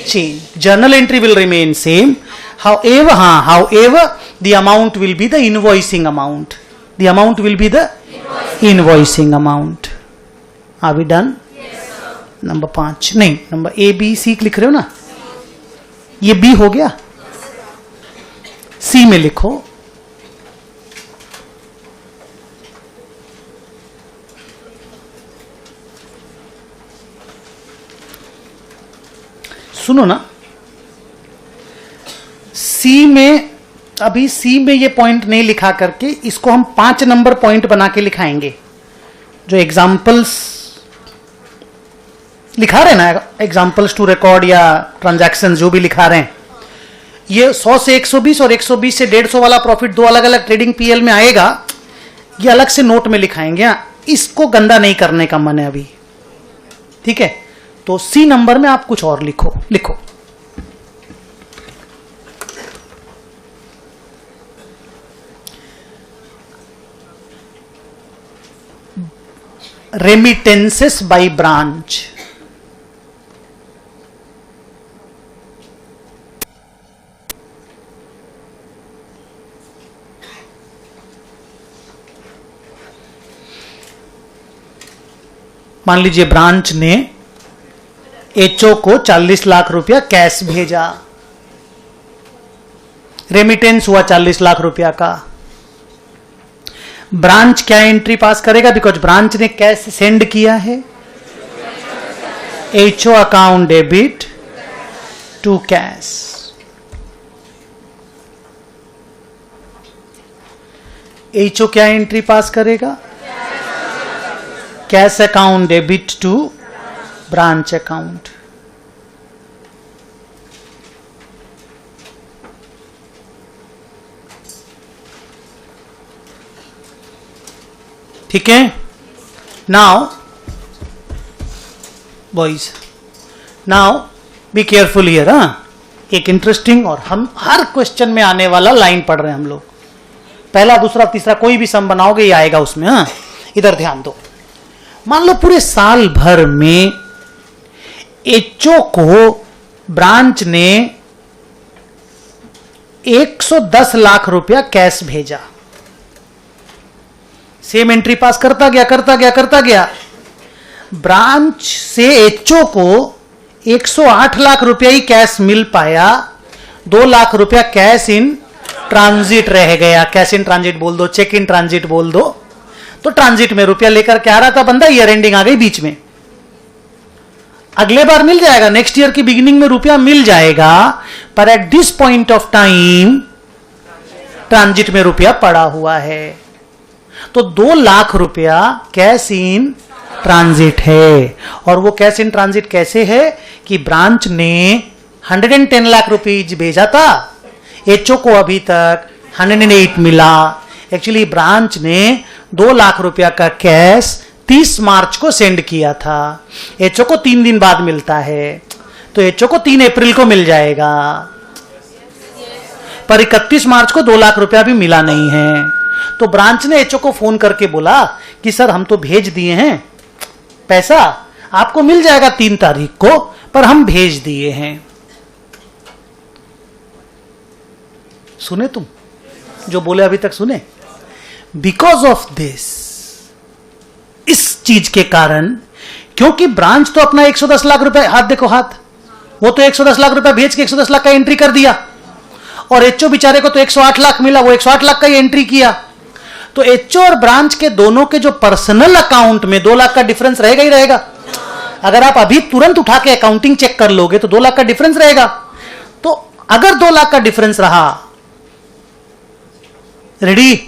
A: change. Journal entry will remain same. However, the amount will be the invoicing amount. The amount will be the invoicing amount. Are we done? Yes, sir. Number 5 नहीं, number A B C लिख रहे हो ना? ये B हो गया, C में लिखो सुनो ना, सी में अभी सी में ये पॉइंट नहीं लिखा करके इसको हम 5 नंबर पॉइंट बना के लिखाएंगे। जो एग्जाम्पल्स लिखा रहे ना, एग्जाम्पल्स टू रिकॉर्ड या ट्रांजैक्शन जो भी लिखा रहे हैं, ये 100 से 120 और 120 से 150 वाला प्रॉफिट दो अलग अलग ट्रेडिंग पीएल में आएगा, ये अलग से नोट में लिखाएंगे। इसको गंदा नहीं करने का मन है अभी, ठीक है? तो सी नंबर में आप कुछ और लिखो। Remittances by branch. मान लीजिए ब्रांच ने एचओ को 40 लाख रुपया कैश भेजा, रेमिटेंस हुआ 40 लाख रुपया का। ब्रांच क्या एंट्री पास करेगा? बिकॉज ब्रांच ने कैश सेंड किया है, HO account debit to cash. HO क्या एंट्री पास करेगा? Cash account debit to branch account. ठीक है? Now boys, now be careful here. एक इंटरेस्टिंग और हम हर क्वेश्चन में आने वाला लाइन पढ़ रहे हैं हम लोग। पहला, दूसरा, तीसरा कोई भी सम बनाओगे ये आएगा उसमें। इधर ध्यान दो। मान लो पूरे साल भर में एचओ को ब्रांच ने 110 लाख रुपया कैश भेजा। सेम एंट्री पास करता गया। ब्रांच से एचओ को 108 लाख रुपया ही कैश मिल पाया, 2 लाख रुपया कैश इन ट्रांजिट रह गया। कैश इन ट्रांजिट बोल दो, चेक इन ट्रांजिट बोल दो। तो ट्रांजिट में रुपया लेकर के आ रहा था बंदा, ईयर एंडिंग आ गई बीच में। अगले बार मिल जाएगा, नेक्स्ट ईयर की बिगिनिंग में रुपया मिल जाएगा, पर at this point of time transit में रुपया पड़ा हुआ है। तो 2 लाख रुपया कैश इन ट्रांजिट है। और वो कैश इन ट्रांजिट कैसे है कि ब्रांच ने 110 लाख रुपीज भेजा था, एचओ को अभी तक 108 मिला। एक्चुअली ब्रांच ने 2 लाख रुपया का कैश 30 मार्च को सेंड किया था। एचओ को 3 दिन बाद मिलता है, तो एचओ को 3 अप्रैल को मिल जाएगा। पर 31 मार्च को 2 लाख रुपया भी मिला नहीं है। तो ब्रांच ने एचओ को फोन करके बोला कि सर हम तो भेज दिए हैं पैसा, आपको मिल जाएगा 3 तारीख को, पर हम भेज दिए हैं। सुने तुम जो बोले अभी तक सुने? बिकॉज ऑफ दिस, इस चीज के कारण, क्योंकि ब्रांच तो अपना 110 लाख रुपए, हाथ देखो हाथ, वो तो 110 लाख रुपए भेज के 110 लाख का एंट्री कर दिया, और एचओ बेचारे को तो 108 लाख मिला, वो 108 लाख का ही एंट्री किया। तो एचओ और ब्रांच के दोनों के जो पर्सनल अकाउंट में 2 लाख का डिफरेंस रहेगा ही रहेगा। अगर आप अभी तुरंत उठा के अकाउंटिंग चेक कर लोगे तो 2 लाख का डिफरेंस रहेगा। तो अगर 2 लाख का डिफरेंस रहा, रेडी,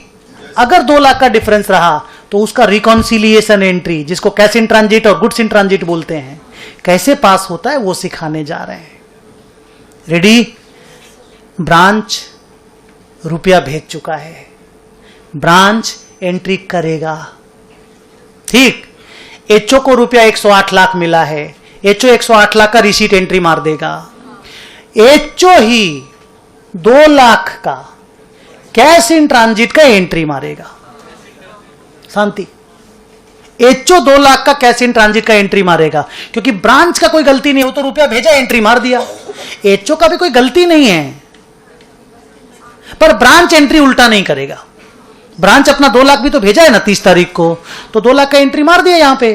A: अगर 2 लाख का डिफरेंस रहा तो उसका रिकॉन्सिलिएशन एंट्री, जिसको कैश इन ट्रांजिट और गुड्स इन ट्रांजिट बोलते हैं, कैसे पास होता है वो सिखाने जा रहे हैं। रेडी, ब्रांच रुपया भेज चुका है, ब्रांच एंट्री करेगा, ठीक। एचओ को रुपया 108 लाख मिला है, एचओ 108 लाख का रिसीट एंट्री मार देगा। एचओ ही 2 लाख का कैश इन ट्रांजिट का एंट्री मारेगा। शांति, एचओ 2 लाख का कैश इन ट्रांजिट का एंट्री मारेगा, क्योंकि ब्रांच का कोई गलती नहीं, वो तो रुपया भेजा एंट्री मार दिया। एचओ का भी कोई गलती नहीं है, पर ब्रांच एंट्री उल्टा नहीं करेगा। ब्रांच अपना 2 लाख भी तो भेजा है ना 30 तारीख को, तो 2 लाख का एंट्री मार दिया यहां पे।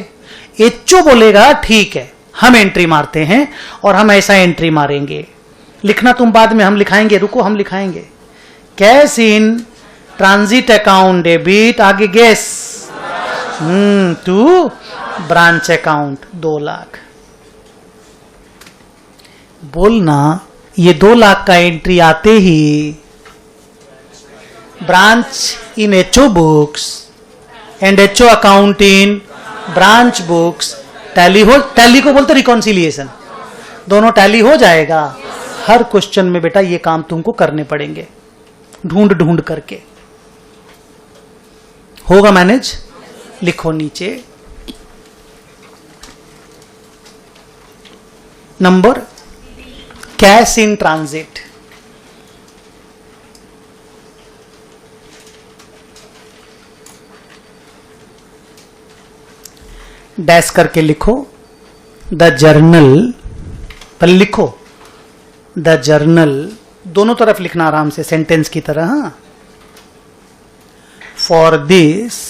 A: एचओ बोलेगा ठीक है हम एंट्री मारते हैं, और हम ऐसा एंट्री मारेंगे, लिखना तुम बाद में, हम लिखाएंगे, रुको हम लिखाएंगे। Cash in transit account debit, आगे गैस टू ब्रांच अकाउंट 2 लाख। बोलना ये 2 लाख का एंट्री आते ही branch in HO books and HO account in branch books tally हो, टैली को बोलते रिकॉन्सिलिएशन, दोनों टैली हो जाएगा। हर क्वेश्चन में बेटा ये काम तुमको करने पड़ेंगे, ढूंढ ढूंढ करके। होगा मैनेज? लिखो नीचे number, cash in transit, dash करके लिखो द जर्नल, पहले लिखो द जर्नल, दोनों तरफ लिखना आराम से सेंटेंस की तरह। For this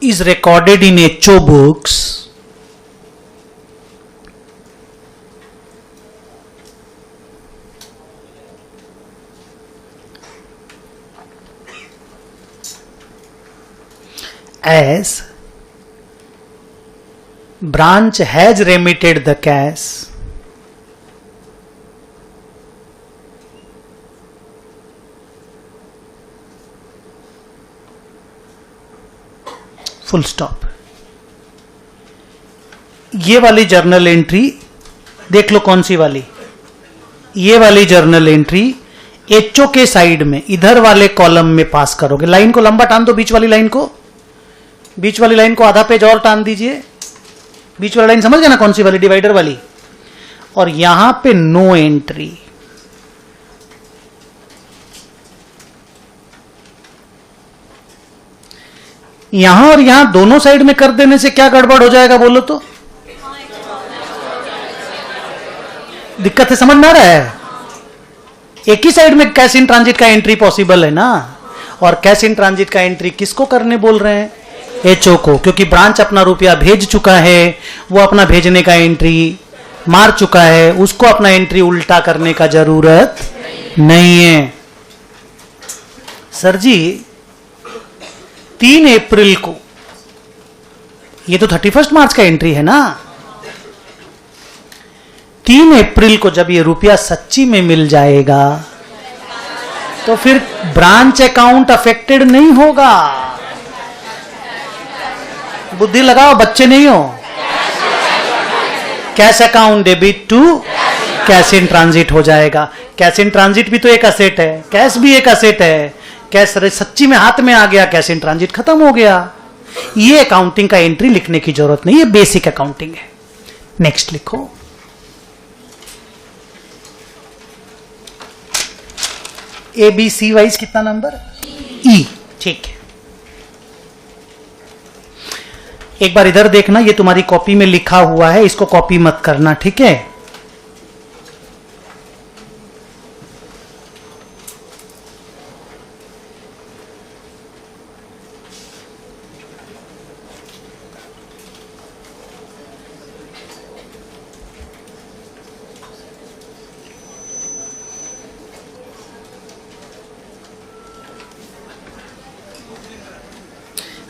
A: is recorded in HO books as branch has remitted the cash full stop. ये वाली जर्नल एंट्री देख लो, कौन सी वाली? ये वाली जर्नल एंट्री एचओ के साइड में इधर वाले कॉलम में पास करोगे। लाइन को लंबा टान दो, बीच वाली लाइन को, बीच वाली लाइन को आधा पेज और टान दीजिए। बीच वाली लाइन समझ गए ना, कौन सी वाली? डिवाइडर वाली। और यहां पे नो एंट्री, यहां और यहां दोनों साइड में कर देने से क्या गड़बड़ हो जाएगा बोलो तो? दिक्कत है, समझ में आ रहा है? एक ही साइड में कैश इन ट्रांजिट का एंट्री पॉसिबल है ना, और कैश इन ट्रांजिट का एंट्री किसको करने बोल रहे हैं? एचओ को, क्योंकि ब्रांच अपना रुपया भेज चुका है, वो अपना भेजने का एंट्री मार चुका है, उसको अपना एंट्री उल्टा करने का जरूरत नहीं है। सर जी 3 अप्रैल को, ये तो 31 मार्च का एंट्री है ना, 3 अप्रैल को जब ये रुपया सच्ची में मिल जाएगा तो फिर ब्रांच अकाउंट अफेक्टेड नहीं होगा। बुद्धि लगाओ, बच्चे नहीं हो। Cash account debit to cash in transit हो जाएगा। कैश इन ट्रांजिट भी तो एक असेट है, कैश भी एक असेट है। कैश सच्ची में हाथ में आ गया, कैश इन ट्रांजिट खत्म हो गया। ये अकाउंटिंग का एंट्री लिखने की जरूरत नहीं, ये बेसिक अकाउंटिंग है। नेक्स्ट लिखो, ए बी सी वाइज कितना नंबर? ई। ठीक है, एक बार इधर देखना, ये तुम्हारी कॉपी में लिखा हुआ है, इसको कॉपी मत करना, ठीक है?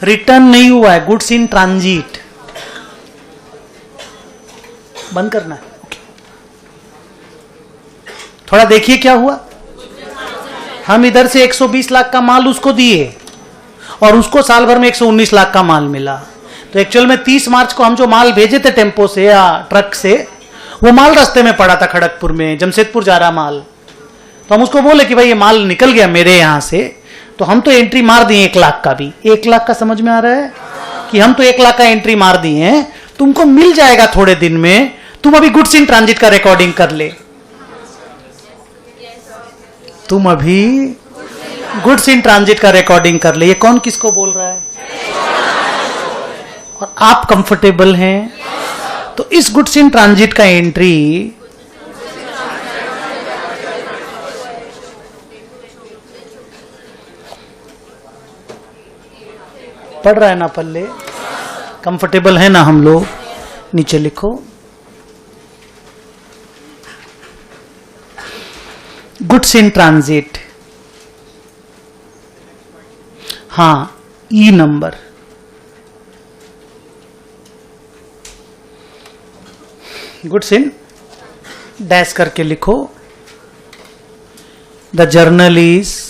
A: रिटर्न नहीं हुआ है, गुड्स इन ट्रांजिट, बंद करना है। थोड़ा देखिए क्या हुआ। हम इधर से 120 लाख का माल उसको दिए और उसको साल भर में 119 लाख का माल मिला। तो एक्चुअल में 30 मार्च को हम जो माल भेजे थे टेम्पो से या ट्रक से, वो माल रास्ते में पड़ा था खड़गपुर में, जमशेदपुर जा रहा माल। तो हम उसको बोले कि भाई ये माल निकल गया मेरे यहां से, तो हम तो एंट्री मार दिए 1 लाख का भी। 1 लाख का समझ में आ रहा है कि हम तो 1 लाख का एंट्री मार दिए हैं, तुमको मिल जाएगा थोड़े दिन में, तुम अभी गुड्स इन ट्रांजिट का रिकॉर्डिंग कर ले। तुम अभी गुड्स इन ट्रांजिट का रिकॉर्डिंग कर ले। ये कौन किसको बोल रहा है? और आप कंफर्टेबल हैं तो इस गुड्स इन ट्रांजिट का एंट्री पढ़ रहा है ना पल्ले? कंफर्टेबल है ना हम लोग? नीचे लिखो, गुड्स इन ट्रांजिट, हाँ ई नंबर, गुड्स इन डैश करके लिखो, the journal is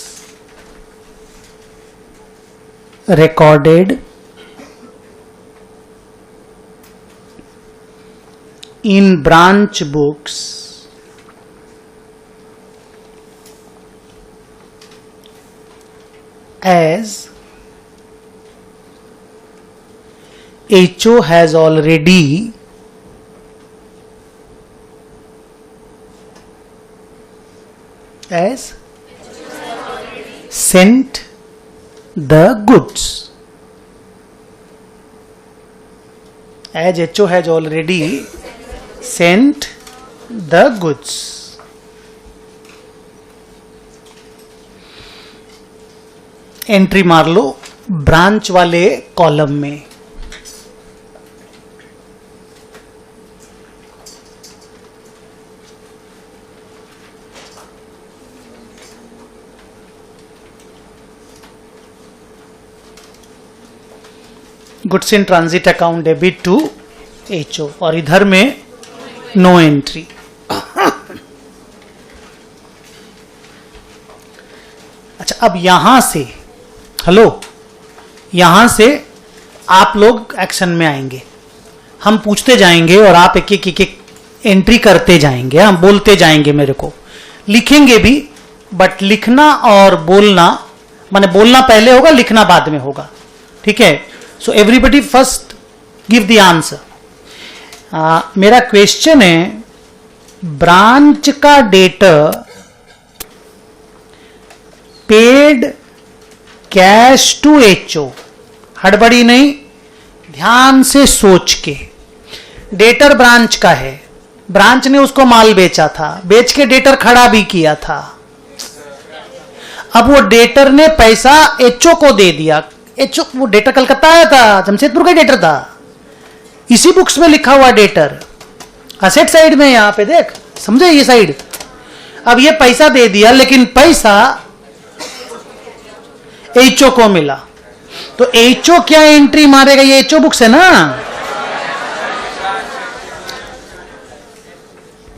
A: recorded in branch books as HO has already sent the goods, as HO has already sent the goods. Entry मार लो ब्रांच वाले कॉलम में। Goods in transit account debit to HO, और इधर में no entry. अच्छा, अब यहां से, हेलो, यहां से आप लोग एक्शन में आएंगे, हम पूछते जाएंगे और आप एक एक एंट्री करते जाएंगे, हम बोलते जाएंगे, मेरे को लिखेंगे भी, बट लिखना और बोलना, माने बोलना पहले होगा, लिखना बाद में होगा, ठीक है? So everybody first give the answer. मेरा क्वेश्चन है, ब्रांच का debtor paid cash to HO, हड़बड़ी नहीं, ध्यान से सोच के। डेटर ब्रांच का है, ब्रांच ने उसको माल बेचा था, बेच के डेटर खड़ा भी किया था। अब वो डेटर ने पैसा एचओ को दे दिया। एचओ, वो डेटर कलकत्ता आया था, जमशेदपुर का डेटर था, इसी बुक्स में लिखा हुआ डेटर, असेट साइड में, यहां पे देख, समझे ये साइड। अब ये पैसा दे दिया, लेकिन पैसा एचओ को मिला, तो एचओ क्या एंट्री मारेगा? ये एचओ बुक्स है ना,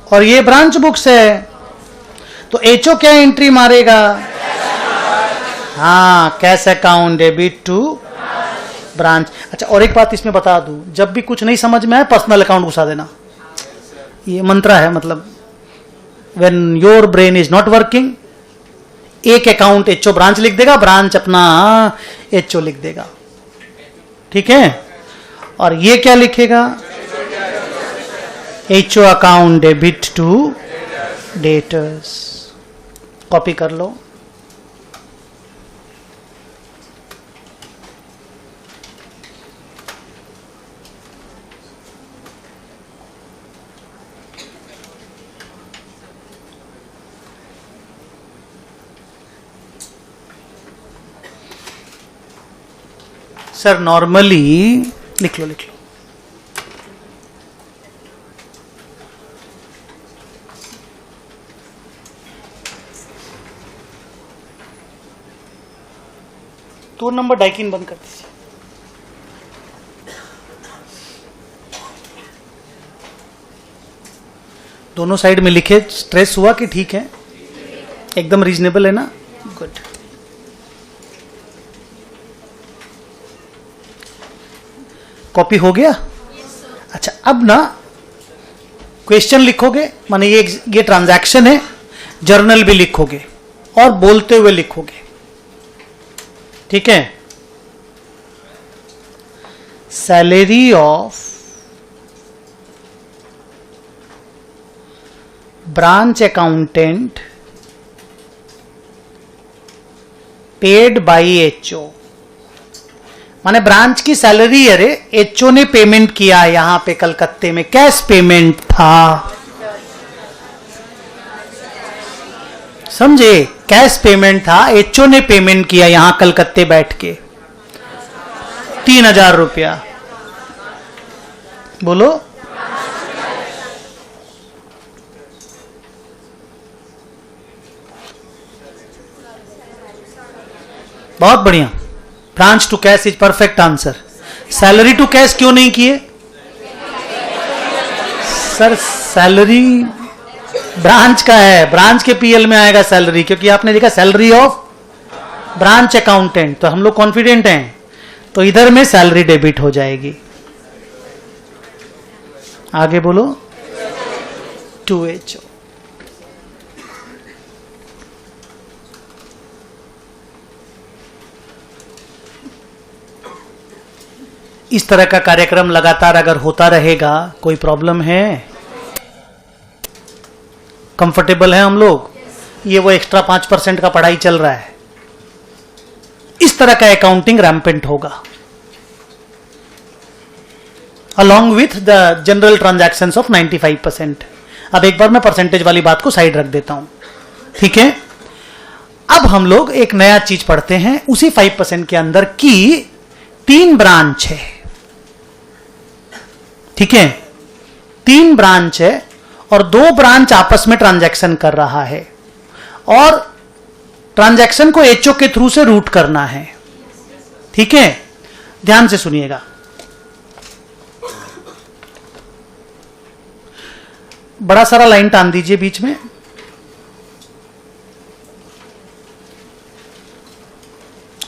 A: और ये ब्रांच बुक्स है, तो एचओ क्या एंट्री मारेगा? हाँ, cash account debit to branch. अच्छा, और एक बात इसमें बता दूं, जब भी कुछ नहीं समझ में आए पर्सनल अकाउंट घुसा देना, ये मंत्र है। मतलब when your brain is not working, एक अकाउंट एचओ ब्रांच लिख देगा, ब्रांच अपना एचओ लिख देगा, ठीक है? और ये क्या लिखेगा? HO account debit to debtors. Copy कर लो। सर नॉर्मली लिख लो लिख लो। तो नंबर डाइकिन बंद कर दीजिए। दोनों साइड में लिखे, स्ट्रेस हुआ कि ठीक है, एकदम रीजनेबल है ना? गुड। कॉपी हो गया? अच्छा, अब ना क्वेश्चन लिखोगे, माने ये ट्रांजैक्शन है, जर्नल भी लिखोगे और बोलते हुए लिखोगे, ठीक है? Salary of branch accountant paid by HO, माने ब्रांच की सैलरी, अरे एचओ ने पेमेंट किया यहां पे कलकत्ते में, कैश पेमेंट था, समझे? कैश पेमेंट था, एचओ ने पेमेंट किया यहां कलकत्ते बैठ के 3,000 रुपया। बोलो। बहुत बढ़िया, branch to cash is perfect answer. Salary to cash क्यों नहीं किए? सर सैलरी ब्रांच का है, ब्रांच के पीएल में आएगा सैलरी, क्योंकि आपने देखा सैलरी ऑफ ब्रांच अकाउंटेंट, तो हम लोग कॉन्फिडेंट हैं, तो इधर में सैलरी डेबिट हो जाएगी। आगे बोलो। 2HO। इस तरह का कार्यक्रम लगातार अगर होता रहेगा, कोई प्रॉब्लम है? कंफर्टेबल है हम लोग? ये वो एक्स्ट्रा 5% का पढ़ाई चल रहा है, इस तरह का अकाउंटिंग रैम्पेंट होगा, along with the general transactions of 95%। अब एक बार मैं परसेंटेज वाली बात को साइड रख देता हूं, ठीक है? अब हम लोग एक नया चीज पढ़ते हैं उसी 5% के अंदर की 3 ब्रांच है, ठीक है? 3 ब्रांच है और 2 ब्रांच आपस में ट्रांजैक्शन कर रहा है, और ट्रांजैक्शन को एचओ के थ्रू से रूट करना है, ठीक है? ध्यान से सुनिएगा। बड़ा सारा लाइन टान दीजिए बीच में।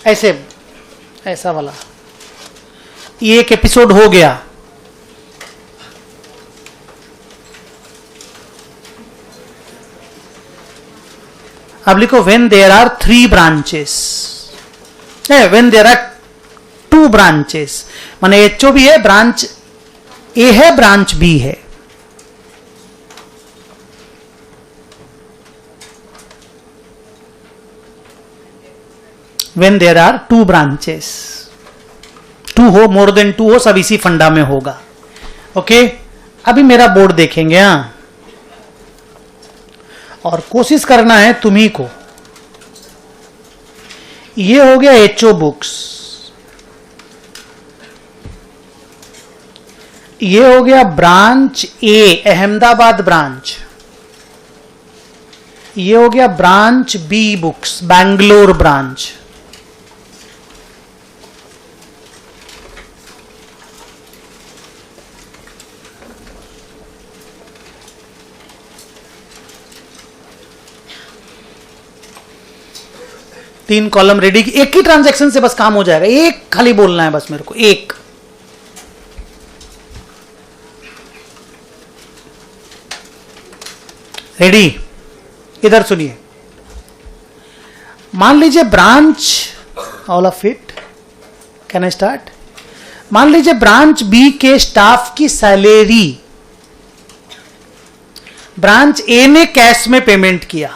A: ऐसे, ऐसा वाला। ये एक एपिसोड हो गया। अब लिखो when there are 3 branches, when there are 2 branches, माने एचओ भी है, ब्रांच ए है, ब्रांच बी है। व्हेन देयर आर 2 ब्रांचेस, 2 हो, मोर देन 2 हो, सब इसी फंडा में होगा। ओके, अभी मेरा बोर्ड देखेंगे, हाँ, और कोशिश करना है तुम्ही को। ये हो गया एचओ बुक्स, ये हो गया ब्रांच ए, अहमदाबाद ब्रांच, ये हो गया branch B books, Bangalore branch. तीन कॉलम रेडी, एक ही ट्रांजैक्शन से बस काम हो जाएगा, एक खाली बोलना है बस मेरे को, एक। रेडी? इधर सुनिए, मान लीजिए branch, all of it, can I start? मान लीजिए ब्रांच बी के स्टाफ की सैलरी ब्रांच ए ने कैश में पेमेंट किया,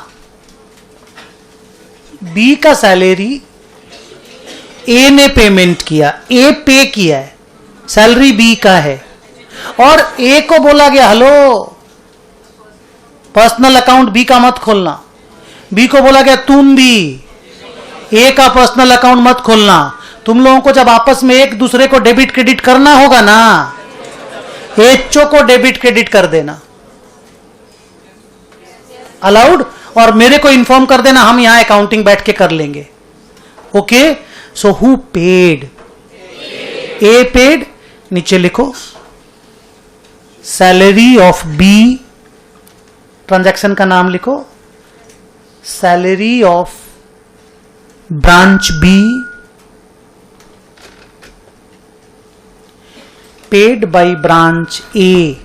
A: बी का सैलरी ए ने पेमेंट किया, ए पे किया है, सैलरी बी का है, और ए को बोला गया हेलो पर्सनल अकाउंट बी का मत खोलना, बी को बोला गया तुम भी ए का पर्सनल अकाउंट मत खोलना। तुम लोगों को जब आपस में एक दूसरे को डेबिट क्रेडिट करना होगा ना, एचओ को डेबिट क्रेडिट कर देना अलाउड, और मेरे को इन्फॉर्म कर देना, हम यहां अकाउंटिंग बैठ के कर लेंगे। Okay, so who paid? A paid, नीचे लिखो सैलरी ऑफ बी, ट्रांजैक्शन का नाम लिखो salary of branch B paid by branch A.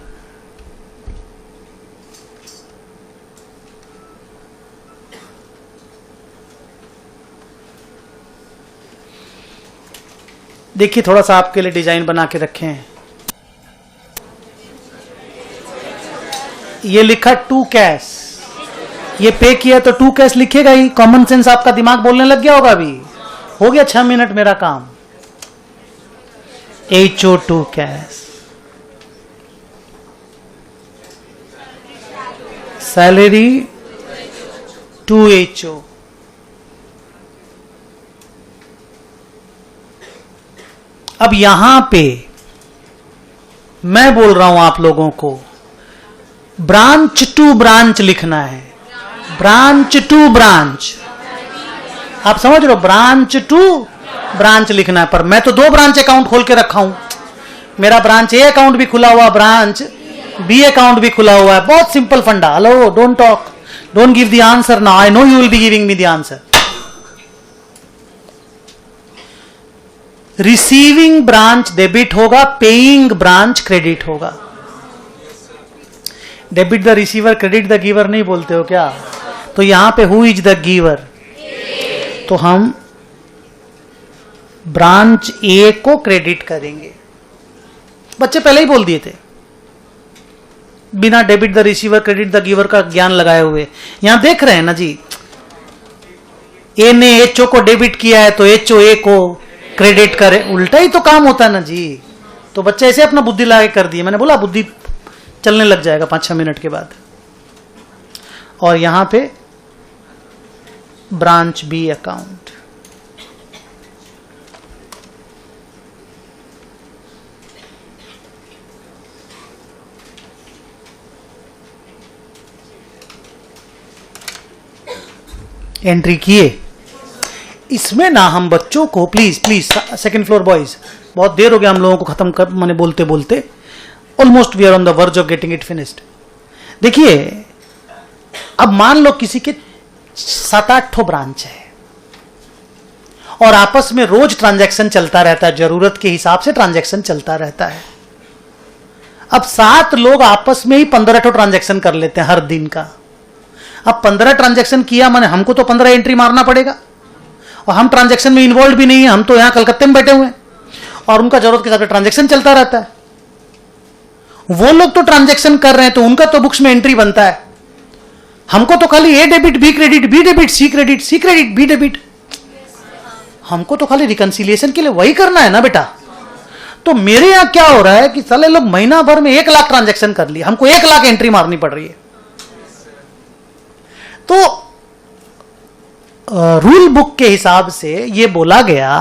A: देखिए थोड़ा सा आपके लिए डिजाइन बना के रखे हैं। ये लिखा टू कैश, ये पे किया तो टू कैश लिखेगा ही। कॉमन सेंस आपका दिमाग बोलने लग गया होगा। अभी हो गया 6 मिनट मेरा काम। HO to cash, salary to HO। अब यहां पे मैं बोल रहा हूं आप लोगों को ब्रांच टू ब्रांच लिखना है, ब्रांच टू ब्रांच। आप समझ रहे हो, ब्रांच टू ब्रांच लिखना है। पर मैं तो 2 ब्रांच अकाउंट खोल के रखा हूं, मेरा ब्रांच ए अकाउंट भी खुला हुआ, ब्रांच बी अकाउंट भी खुला हुआ है। बहुत सिंपल फंडा। Hello, don't talk, don't give the answer now, I know you will be giving me the answer. Receiving branch debit होगा, पेइंग ब्रांच क्रेडिट होगा। Debit the receiver, credit the giver नहीं बोलते हो क्या? तो यहां पे हु इज द गिवर? तो हम ब्रांच ए को क्रेडिट करेंगे। बच्चे पहले ही बोल दिए थे, बिना debit the receiver credit the giver का ज्ञान लगाए हुए। यहां देख रहे हैं ना जी, ए ने एचओ को डेबिट किया है तो एचओ ए को क्रेडिट करे, उल्टा ही तो काम होता है ना जी। तो बच्चे ऐसे अपना बुद्धि लगा के कर दिए। मैंने बोला बुद्धि चलने लग जाएगा 5-6 मिनट के बाद। और यहां पे ब्रांच बी अकाउंट, एंट्री किए। इसमें ना हम बच्चों को please please, second floor boys, बहुत देर हो गया हम लोगों को खत्म कर मैंने बोलते बोलते, almost we are on the verge of getting it finished. देखिए अब मान लो किसी के 7-8 ब्रांच है और आपस में रोज ट्रांजैक्शन चलता रहता है, जरूरत के हिसाब से ट्रांजैक्शन चलता रहता है। अब 7 लोग आपस में ही 15 ट्रांजैक्शन कर लेते हैं हर दिन का। अब 15 ट्रांजैक्शन किया माने हमको तो 15 एंट्री मारना पड़ेगा, और हम ट्रांजैक्शन में इन्वॉल्व भी नहीं है, हम तो यहां कलकत्ते में बैठे हुए हैं और उनका जरूरत के हिसाब से ट्रांजैक्शन चलता रहता है। वो लोग तो ट्रांजैक्शन कर रहे हैं तो उनका तो बुक्स में एंट्री बनता है, हमको तो खाली A debit B credit, B debit C credit, C credit B debit, हमको तो खाली रिकंसिलिएशन के लिए वही करना है ना बेटा। तो मेरे यहां क्या हो रहा है कि साले लोग महीना भर में 1 लाख ट्रांजैक्शन कर लिए, हमको 1 लाख एंट्री मारनी पड़ रही है। तो रूल बुक के हिसाब से यह बोला गया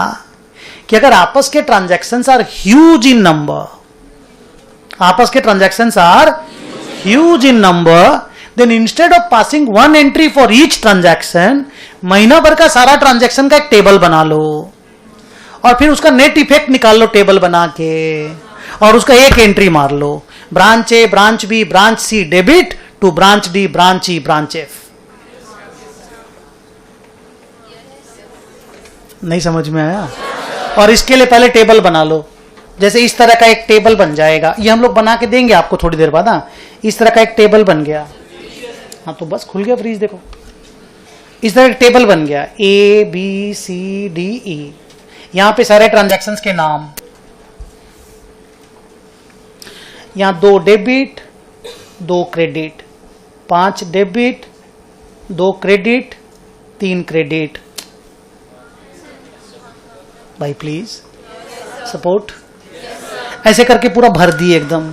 A: कि अगर आपस के transactions are huge in number, आपस के transactions are huge in number, then instead of passing 1 entry for each transaction, महीना भर का सारा ट्रांजैक्शन का एक टेबल बना लो और फिर उसका नेट इफेक्ट निकाल लो टेबल बना के, और उसका एक एंट्री मार लो, branch A, branch B, branch C debit to branch D, branch E, branch F. नहीं समझ में आया? और इसके लिए पहले टेबल बना लो, जैसे इस तरह का एक टेबल बन जाएगा, ये हम लोग बना के देंगे आपको थोड़ी देर बाद। हाँ, इस तरह का एक टेबल बन गया। हाँ तो बस खुल गया फ्रीज, देखो इस तरह एक टेबल बन गया, A B C D E, यहां पे सारे ट्रांजैक्शंस के नाम, यहां 2 debit 2 credit, 5 debit, 2 credit, 3 credit. भाई प्लीज सपोर्ट। ऐसे करके पूरा भर दिए एकदम,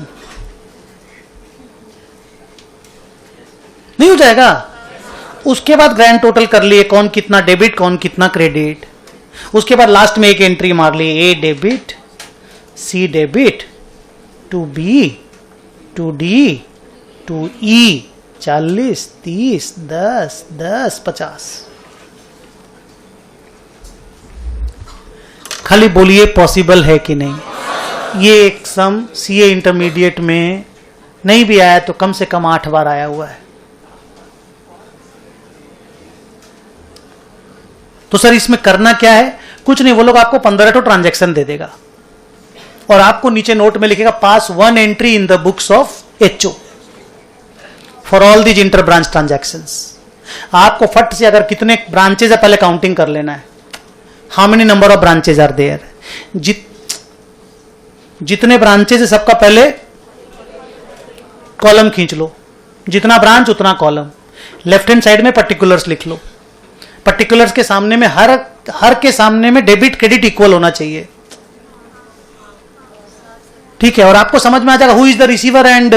A: नहीं हो जाएगा। उसके बाद ग्रैंड टोटल कर लिए, कौन कितना डेबिट कौन कितना क्रेडिट। उसके बाद लास्ट में एक एंट्री मार ली, A debit, C debit, to B, to D, to E, 40, 30, 10, 10, 50। खाली बोलिए पॉसिबल है कि नहीं। ये एक सम सीए इंटरमीडिएट में नहीं भी आया तो कम से कम 8 बार आया हुआ है। तो सर इसमें करना क्या है? कुछ नहीं, वो लोग आपको 15 ट्रांजैक्शन दे देगा और आपको नीचे नोट में लिखेगा पास 1 entry in the books of HO for all these inter branch transactions. आपको फट से अगर कितने ब्रांचेज है पहले काउंटिंग कर लेना है, how many number of branches are there. जितने ब्रांचेज है सबका पहले कॉलम खींच लो, जितना ब्रांच उतना कॉलम। लेफ्ट हैंड साइड में पर्टिकुलर्स लिख लो, पर्टिकुलर्स के सामने में हर के सामने में डेबिट क्रेडिट इक्वल होना चाहिए, ठीक है। और आपको समझ में आ जाएगा who is the receiver and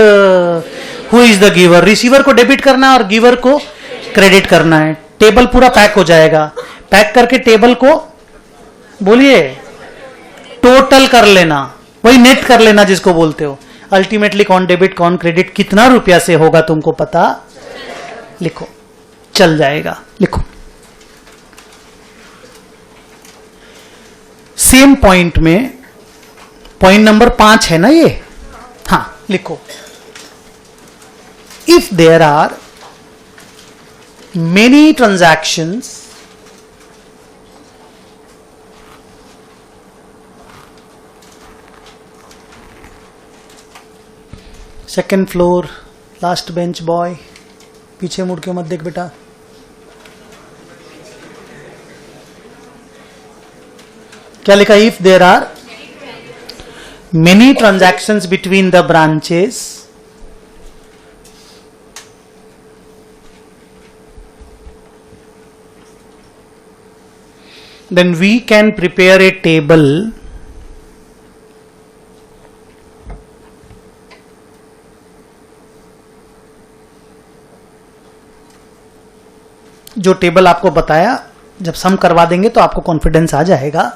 A: who is the giver. Receiver को डेबिट करना है और गिवर को क्रेडिट करना है। टेबल पूरा पैक हो जाएगा, पैक करके टेबल को बोलिए टोटल कर लेना, वही नेट कर लेना जिसको बोलते हो। अल्टीमेटली कौन डेबिट कौन क्रेडिट कितना रुपया से होगा तुमको पता, लिखो, चल जाएगा, लिखो। सेम पॉइंट में पॉइंट नंबर 5 है ना ये, हां लिखो। If there are many transactions second floor last bench boy, पीछे मुड़ के मत देख बेटा। क्या लिखा? If there are many transactions between the branches then we can prepare a table जो टेबल आपको बताया, जब सम करवा देंगे तो आपको कॉन्फिडेंस आ जाएगा।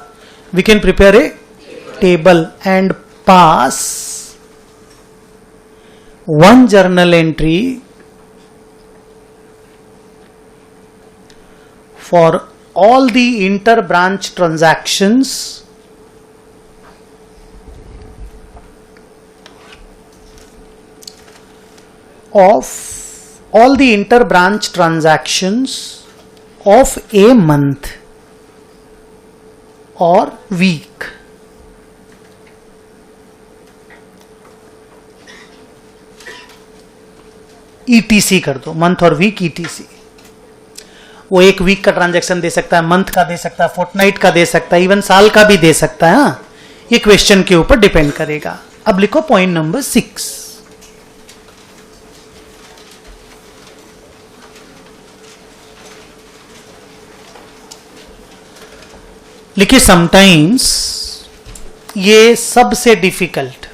A: We can prepare a table and pass 1 journal entry for all the inter branch transactions of all the inter branch transactions of a month or week। ETC कर दो, मंथ और वीक ETC। वो एक week का transaction दे सकता है, month का दे सकता है, फोर्टनाइट का दे सकता है, इवन साल का भी दे सकता है। हाँ, ये क्वेश्चन के ऊपर डिपेंड करेगा। अब लिखो पॉइंट नंबर 6। लिखिए समटाइम्स, ये सबसे डिफिकल्ट,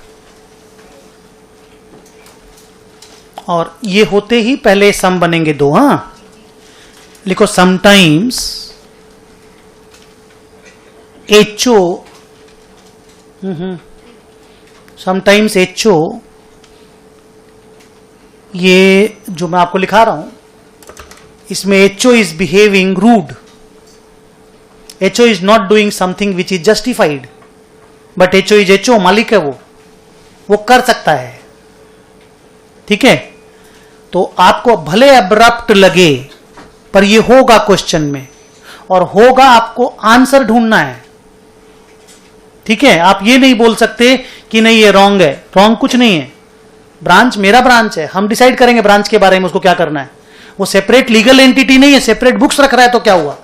A: और ये होते ही पहले सम बनेंगे 2। हाँ लिखो समटाइम्स HO, समटाइम्स HO, ये जो मैं आपको लिखा रहा हूं इसमें HO is behaving rude, HO is not doing something which is justified, but HO is HO, मालिक है वो कर सकता है, ठीक है। तो आपको भले अब्रप्ट लगे पर ये होगा क्वेश्चन में, और होगा आपको आंसर ढूंढना है, ठीक है। आप ये नहीं बोल सकते कि नहीं ये रॉन्ग है, रॉन्ग कुछ नहीं है। ब्रांच मेरा ब्रांच है, हम डिसाइड करेंगे ब्रांच के बारे में उसको क्या करना है। वो सेपरेट लीगल एंटिटी नहीं है, सेपरेट बुक्स रख रहा है तो क्या हुआ,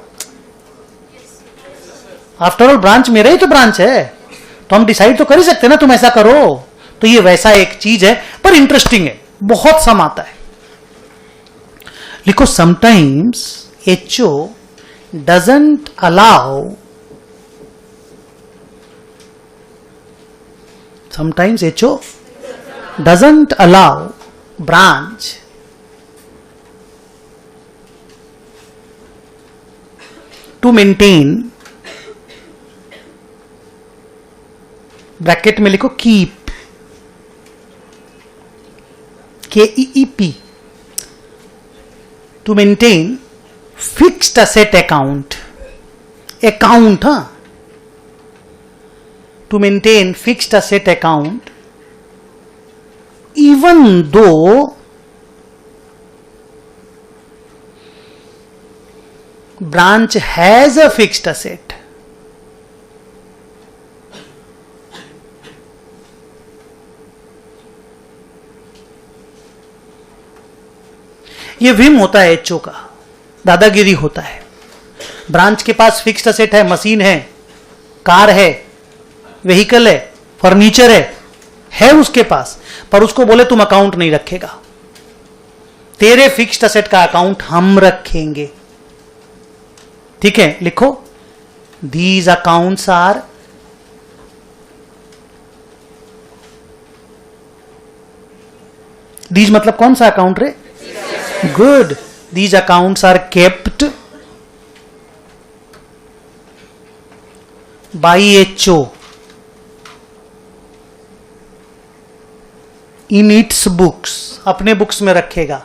A: आफ्टर ऑल ब्रांच मेरा ही तो ब्रांच है, तो हम डिसाइड तो कर ही सकते ना तुम ऐसा करो। तो ये वैसा एक चीज है, पर इंटरेस्टिंग है, बहुत सम आता है। लिखो sometimes HO doesn't allow, sometimes HO doesn't allow branch to maintain, bracket में लिखो keep, KEEP, to maintain fixed asset account, account, हाँ, to maintain fixed asset account even though branch has a fixed asset. ये Vim होता है HO का, दादागिरी होता है। ब्रांच के पास फिक्स्ड असेट है, मशीन है, कार है, व्हीकल है, फर्नीचर है उसके पास, पर उसको बोले तुम अकाउंट नहीं रखेगा, तेरे फिक्स्ड असेट का अकाउंट हम रखेंगे। ठीक है, लिखो दीज अकाउंट्स आर दीज मतलब कौन सा अकाउंट रे? Good, these accounts are kept by HO in its books, अपने बुक्स में रखेगा।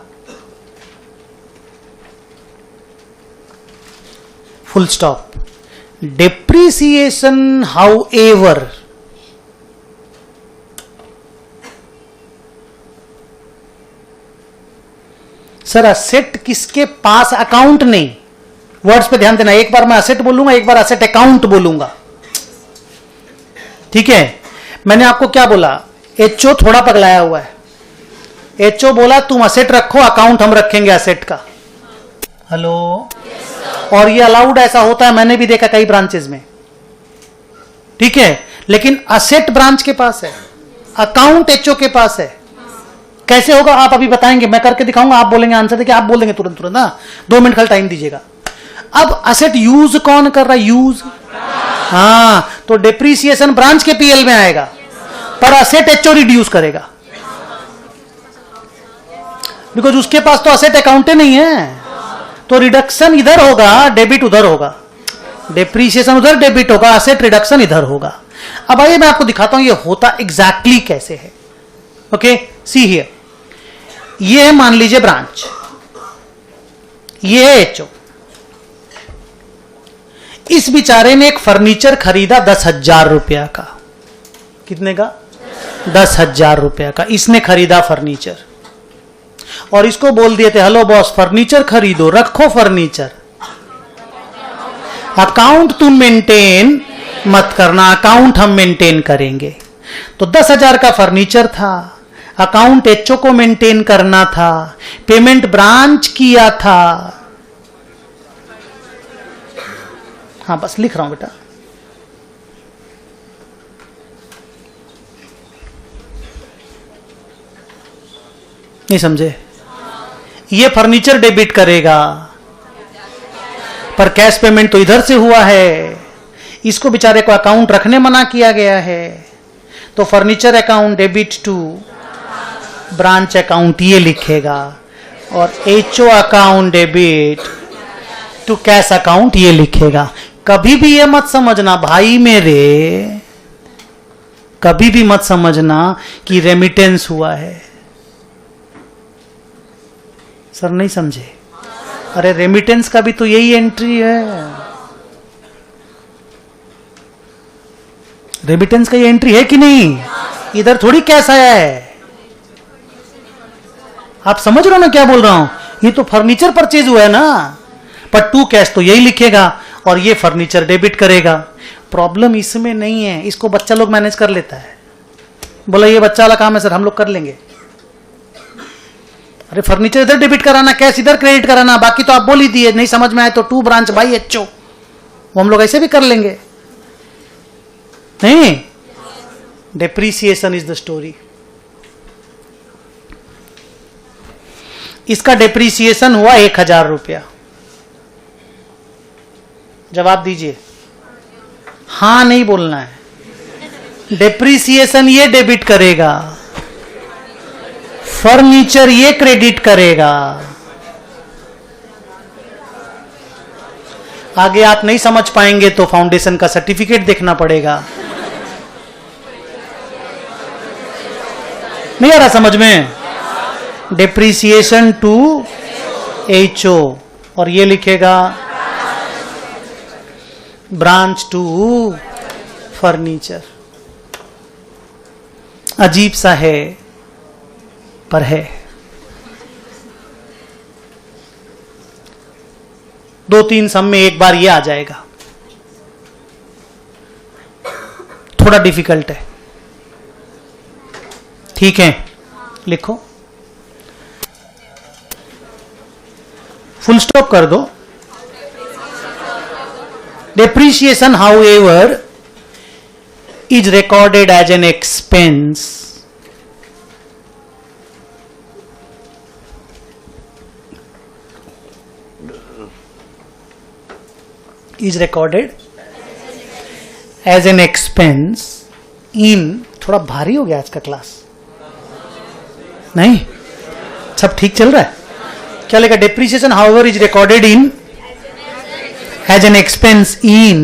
A: Full stop. Depreciation however sir asset किसके पास, अकाउंट नहीं, वर्ड्स पे ध्यान देना, एक बार मैं असेट बोलूंगा, एक बार असेट अकाउंट बोलूंगा। ठीक है, मैंने आपको क्या बोला, HO थोड़ा पगलाया हुआ है। HO बोला तुम असेट रखो, अकाउंट हम रखेंगे असेट का। हेलो, और ये अलाउड ऐसा होता है, मैंने भी देखा कई ब्रांचेस में। ठीक है, लेकिन असेट ब्रांच के पास है, अकाउंट HO के पास है। कैसे होगा आप अभी बताएंगे, मैं करके दिखाऊंगा, आप बोलेंगे आंसर देखिए, आप बोल देंगे तुरंत तुरंत। ना 2 मिनट खाली टाइम दीजिएगा। अब असेट यूज कौन कर रहा है? यूज, हाँ, तो डेप्रीसिएशन ब्रांच के PL में आएगा, पर असेट HO रिड्यूस करेगा, बिकॉज उसके पास तो असेट अकाउंट नहीं है, तो रिडक्शन इधर होगा, डेबिट उधर होगा, डेप्रीसिएशन उधर डेबिट होगा, असेट रिडक्शन इधर होगा। अब आइए मैं आपको दिखाता हूं ये होता एग्जैक्टली कैसे है। ओके, सी हियर, ये है मान लीजिए ब्रांच, ये है HO। इस बेचारे ने एक फर्नीचर खरीदा 10,000 रुपया का। कितने का? 10,000 रुपया का इसने खरीदा फर्नीचर, और इसको बोल दिए थे हेलो बॉस फर्नीचर खरीदो, रखो फर्नीचर, अकाउंट तुम मेंटेन मत करना, अकाउंट हम मेंटेन करेंगे। तो 10,000 का फर्नीचर था, अकाउंट HO को मेंटेन करना था, पेमेंट ब्रांच किया था। हाँ बस लिख रहा हूं बेटा, नहीं समझे? ये फर्नीचर डेबिट करेगा, पर कैश पेमेंट तो इधर से हुआ है, इसको बेचारे को अकाउंट रखने मना किया गया है, तो furniture account debit to branch account ये लिखेगा, और HO account debit to cash account ये लिखेगा। कभी भी ये मत समझना भाई मेरे, कभी भी मत समझना कि रेमिटेंस हुआ है। सर नहीं समझे? अरे रेमिटेंस का भी तो यही एंट्री है, रेमिटेंस का ये एंट्री है कि नहीं? इधर थोड़ी कैश आया है। आप समझ रहे हो मैं क्या बोल रहा हूं? ये तो फर्नीचर परचेज हुआ है ना, पर टू कैश तो यही लिखेगा, और ये फर्नीचर डेबिट करेगा। प्रॉब्लम इसमें नहीं है, इसको बच्चा लोग मैनेज कर लेता है। बोला ये बच्चा वाला काम है सर, हम लोग कर लेंगे। अरे फर्नीचर इधर डेबिट कराना, कैश इधर क्रेडिट कराना, बाकी तो आप बोल ही दिए। नहीं समझ में आए तो टू ब्रांच बाई HO, वो हम लोग ऐसे भी कर लेंगे। नहीं, डेप्रीसिएशन इज द स्टोरी। इसका डेप्रीसिएशन हुआ 1,000 रुपया। जवाब दीजिए, हां नहीं बोलना है। डेप्रीसिएशन ये डेबिट करेगा, फर्नीचर ये क्रेडिट करेगा। आगे आप नहीं समझ पाएंगे तो फाउंडेशन का सर्टिफिकेट देखना पड़ेगा। नहीं आ रहा समझ में? डेप्रीसिएशन टू HO, और ये लिखेगा ब्रांच टू फर्नीचर। अजीब सा है पर है। 2-3 सम में एक बार ये आ जाएगा, थोड़ा डिफिकल्ट है। ठीक है, लिखो, फुल स्टॉप कर दो। Depreciation, however, is recorded as an expense in, थोड़ा भारी हो गया आज का क्लास, नहीं सब ठीक चल रहा है? क्या लिखा? Depreciation, however, is recorded in as an expense in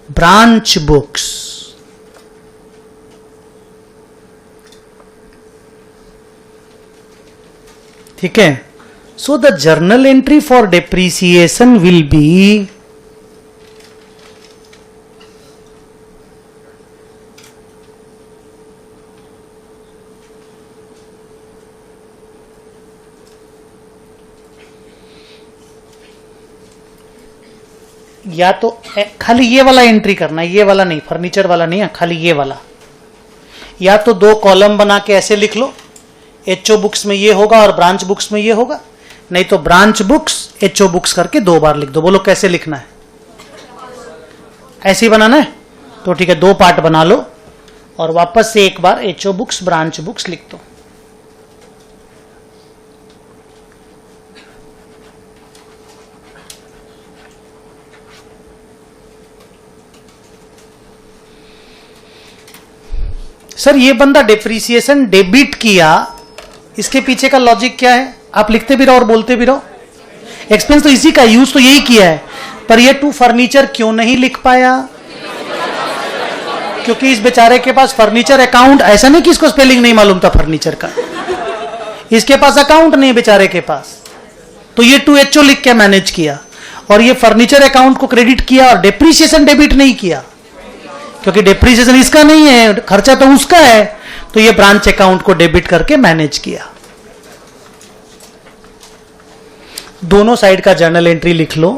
A: branch books. ठीक है? So the journal entry for depreciation will be या तो खाली ये वाला एंट्री करना है, ये वाला नहीं, फर्नीचर वाला नहीं है, खाली ये वाला। या तो 2 कॉलम बना के ऐसे लिख लो, HO बुक्स में ये होगा और ब्रांच बुक्स में ये होगा, नहीं तो ब्रांच बुक्स HO बुक्स करके 2 बार लिख दो। बोलो कैसे लिखना है? ऐसे ही बनाना है? तो ठीक है, 2 पार्ट बना लो और वापस से एक बार HO बुक्स ब्रांच बुक्स लिख दो। सर ये बंदा डेप्रीसिएशन डेबिट किया, इसके पीछे का लॉजिक क्या है? आप लिखते भी रहो और बोलते भी रहो। एक्सपेंस तो इसी का, यूज तो यही किया है, पर ये टू फर्नीचर क्यों नहीं लिख पाया? क्योंकि इस बेचारे के पास फर्नीचर अकाउंट, ऐसा नहीं कि इसको स्पेलिंग नहीं मालूम था फर्नीचर का, इसके पास अकाउंट नहीं बेचारे के पास, तो ये टू HO लिख के मैनेज किया, और ये फर्नीचर अकाउंट को क्रेडिट किया और डेप्रीसिएशन डेबिट नहीं किया, क्योंकि डेप्रीसिएशन इसका नहीं है, खर्चा तो उसका है, तो ये ब्रांच अकाउंट को डेबिट करके मैनेज किया। दोनों साइड का जर्नल एंट्री लिख लो।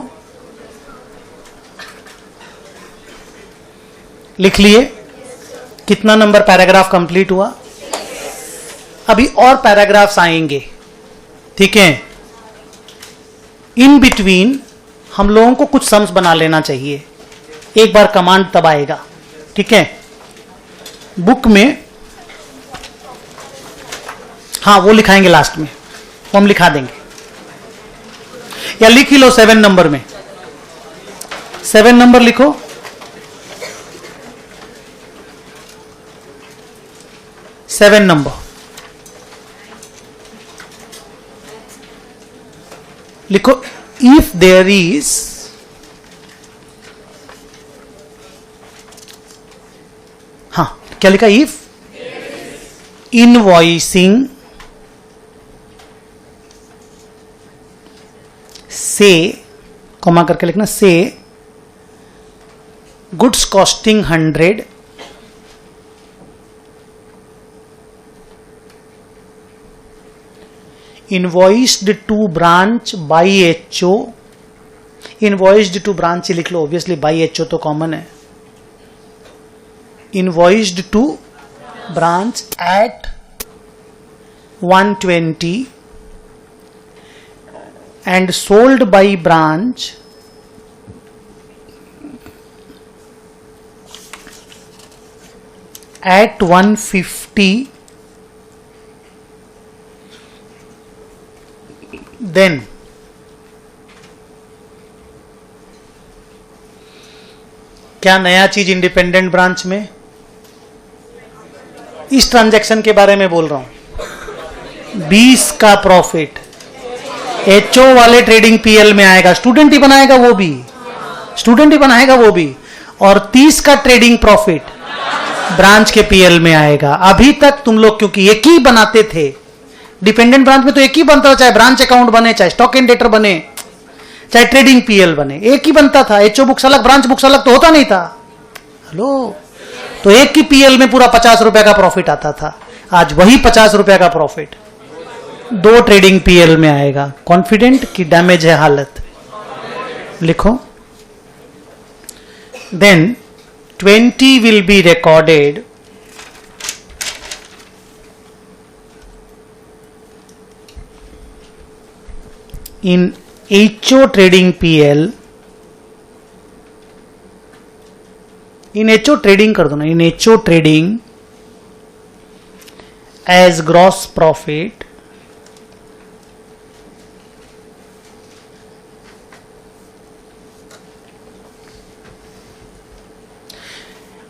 A: लिख लिए? कितना नंबर पैराग्राफ कंप्लीट हुआ? अभी और पैराग्राफ्स आएंगे, ठीक है? इन बिटवीन हम लोगों को कुछ सम्स बना लेना चाहिए, एक बार कमांड तब आएगा, ठीक है? बुक में, हाँ वो लिखाएंगे लास्ट में, वो हम लिखा देंगे, या लिख ही लो 7 नंबर में। 7 नंबर लिखो। सेवन नंबर लिखो, इफ देयर इज हाँ क्या लिखा? इफ इनवॉइसिंग से, कॉमा करके लिखना, से goods costing 100 invoiced to branch by HO, invoiced to branch लिख लो, ऑब्वियसली बाई HO तो कॉमन है। Invoiced to branch at 120 and sold by branch at 150 then क्या नया चीज इंडिपेंडेंट ब्रांच में? इस ट्रांजैक्शन के बारे में बोल रहा हूं। 20 का प्रॉफिट एचओ वाले ट्रेडिंग पीएल में आएगा, स्टूडेंट ही बनाएगा वो भी, स्टूडेंट ही बनाएगा वो भी, और 30 का ट्रेडिंग प्रॉफिट ब्रांच के पीएल में आएगा। अभी तक तुम लोग क्योंकि एक ही बनाते थे, डिपेंडेंट ब्रांच में तो एक ही बनता था, चाहे ब्रांच अकाउंट बने, चाहे स्टॉक एंड डेटर बने, चाहे ट्रेडिंग पीएल बने, एक ही बनता था। एचओ बुक्स अलग, ब्रांच बुक्स अलग तो होता नहीं था। हेलो, तो एक ही पीएल में पूरा 50 रुपए का प्रॉफिट आता था। आज वही 50 रुपए का प्रॉफिट 2 ट्रेडिंग पीएल में आएगा। कॉन्फिडेंट कि डैमेज है हालत? लिखो। Then 20 will be recorded in HO trading PL, in HO trading कर दो ना, in HO trading as gross profit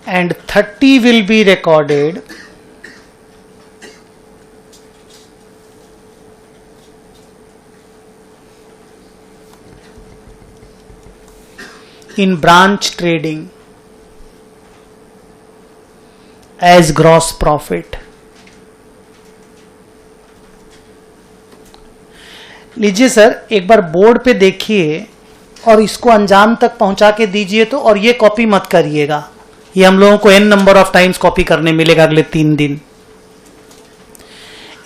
A: and 30 will be recorded in branch trading as gross profit। लीजिए सर, एक बार बोर्ड पे देखिए और इसको अंजाम तक पहुंचा के दीजिए तो, और ये कॉपी मत करिएगा, ये हम लोगों को n number of times copy करने मिलेगा अगले 3 दिन।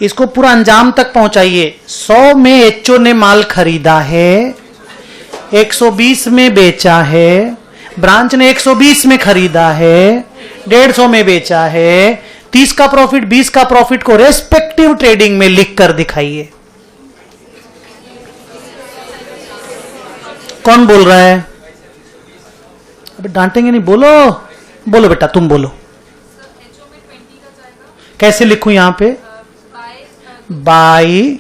A: इसको पूरा अंजाम तक पहुंचाइए। 100 में एचओ ने माल खरीदा है, 120 में बेचा है, ब्रांच ने 120 में खरीदा है, 150 में बेचा है। 30 का प्रॉफिट, 20 का प्रॉफिट को रेस्पेक्टिव ट्रेडिंग में लिख कर दिखाइए। कौन बोल रहा है? अबे डांटेंगे नहीं, बोलो बोलो बेटा, तुम बोलो। कैसे लिखूं यहां पे? By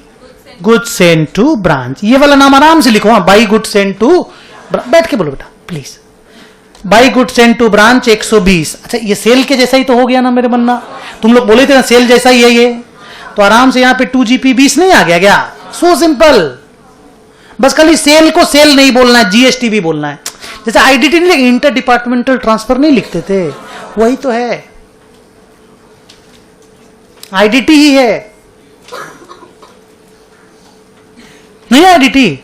A: goods sent to branch, ये वाला नाम आराम से लिखो। हाँ, बाई गुड्स सेंट टू, बैठ के बोलो बेटा please. By goods sent to branch 120। अच्छा, ये सेल के जैसा ही तो हो गया ना मेरे बनना। तुम लोग बोले थे ना सेल जैसा ही है ये, तो आराम से यहाँ पे 2GP 20 नहीं आ गया क्या? So simple. बस खाली सेल को सेल नहीं बोलना है, जीएसटी भी बोलना है। जैसे आईडीटी नहीं, इंटर डिपार्टमेंटल ट्रांसफर नहीं लिखते थे, वही तो है, आईडीटी ही है, नहीं आईडीटी।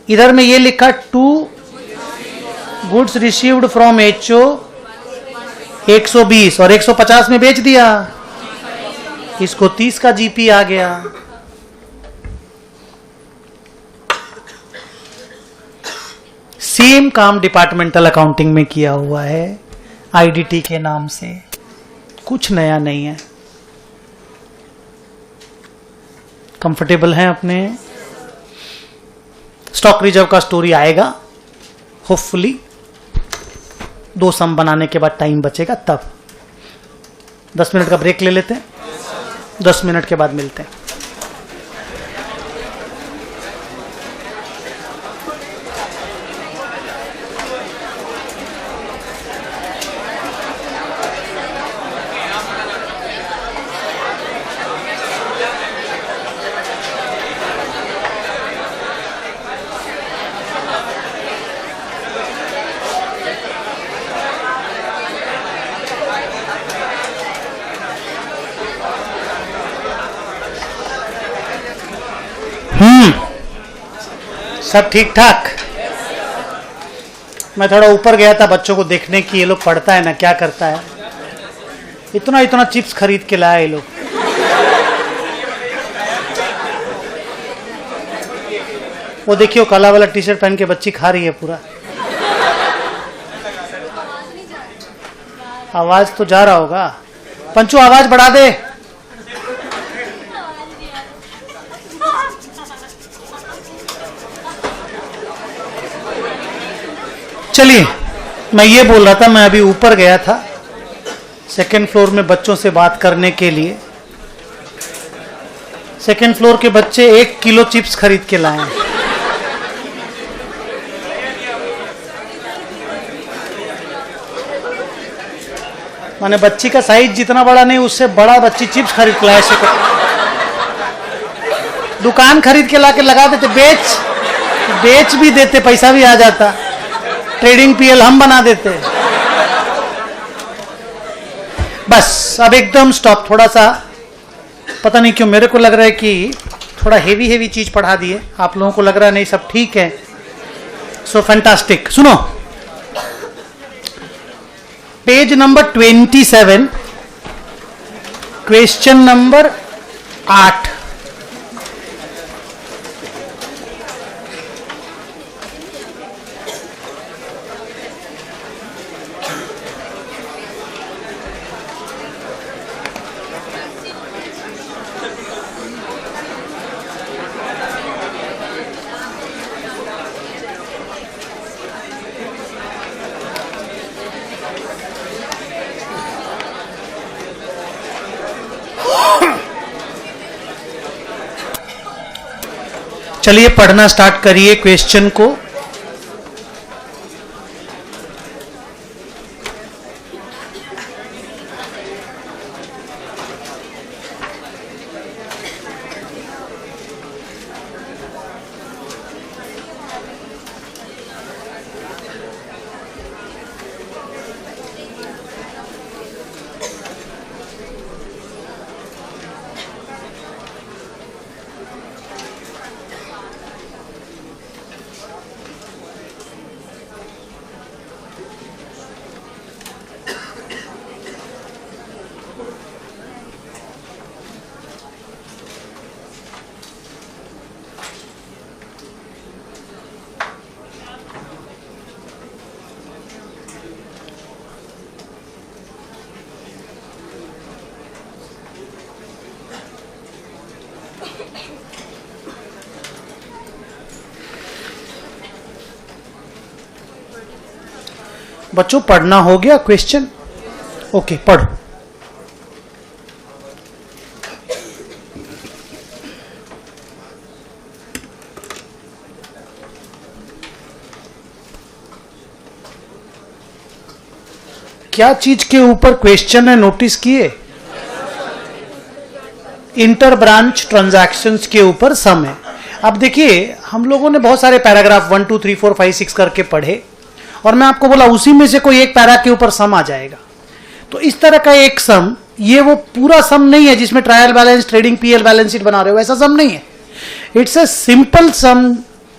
A: इधर में ये लिखा 2 गुड्स रिसीव्ड फ्रॉम एचओ 120 और 150 में बेच दिया, इसको 30 का जीपी आ गया। सेम काम डिपार्टमेंटल अकाउंटिंग में किया हुआ है आईडीटी के नाम से, कुछ नया नहीं है। कंफर्टेबल हैं अपने? स्टॉक रिजर्व का स्टोरी आएगा होपफुली, 2 सम बनाने के बाद टाइम बचेगा तब। 10 मिनट का ब्रेक ले लेते हैं, 10 मिनट के बाद मिलते हैं। सब ठीक ठाक? मैं थोड़ा ऊपर गया था बच्चों को देखने की, ये लोग पढ़ता है ना, क्या करता है। इतना इतना चिप्स खरीद के लाया ये लोग। वो देखियो काला वाला टी शर्ट पहन के बच्ची खा रही है पूरा। आवाज तो जा रहा होगा। पंचू आवाज बढ़ा दे। चलिए, मैं ये बोल रहा था, मैं अभी ऊपर गया था 2nd फ्लोर में बच्चों से बात करने के लिए। सेकेंड फ्लोर के बच्चे 1 किलो चिप्स खरीद के लाए हैं। माने बच्ची का साइज जितना बड़ा नहीं, उससे बड़ा बच्ची चिप्स खरीद के लाए। दुकान खरीद के ला के लगा देते, बेच भी देते, पैसा भी आ जाता, ट्रेडिंग पीएल हम बना देते। बस अब एकदम स्टॉप। थोड़ा सा पता नहीं क्यों मेरे को लग रहा है कि थोड़ा हेवी चीज पढ़ा दिए, आप लोगों को लग रहा है नहीं सब ठीक है। सो फैंटास्टिक। सुनो, पेज नंबर 27, क्वेश्चन नंबर 8। चलिए पढ़ना स्टार्ट करिए क्वेश्चन को। बच्चों पढ़ना हो गया क्वेश्चन? ओके, पढ़ो। क्या चीज के ऊपर क्वेश्चन है नोटिस किए? इंटर ब्रांच ट्रांजैक्शंस के ऊपर सम है। अब देखिए हम लोगों ने बहुत सारे पैराग्राफ 1 2 3 4 5 6 करके पढ़े और मैं आपको बोला उसी में से कोई एक पैरा के ऊपर सम आ जाएगा। तो इस तरह का एक सम, ये वो पूरा सम नहीं है जिसमें trial balance, trading PL, balance sheet बना रहे हो, ऐसा सम नहीं है। It's a simple sum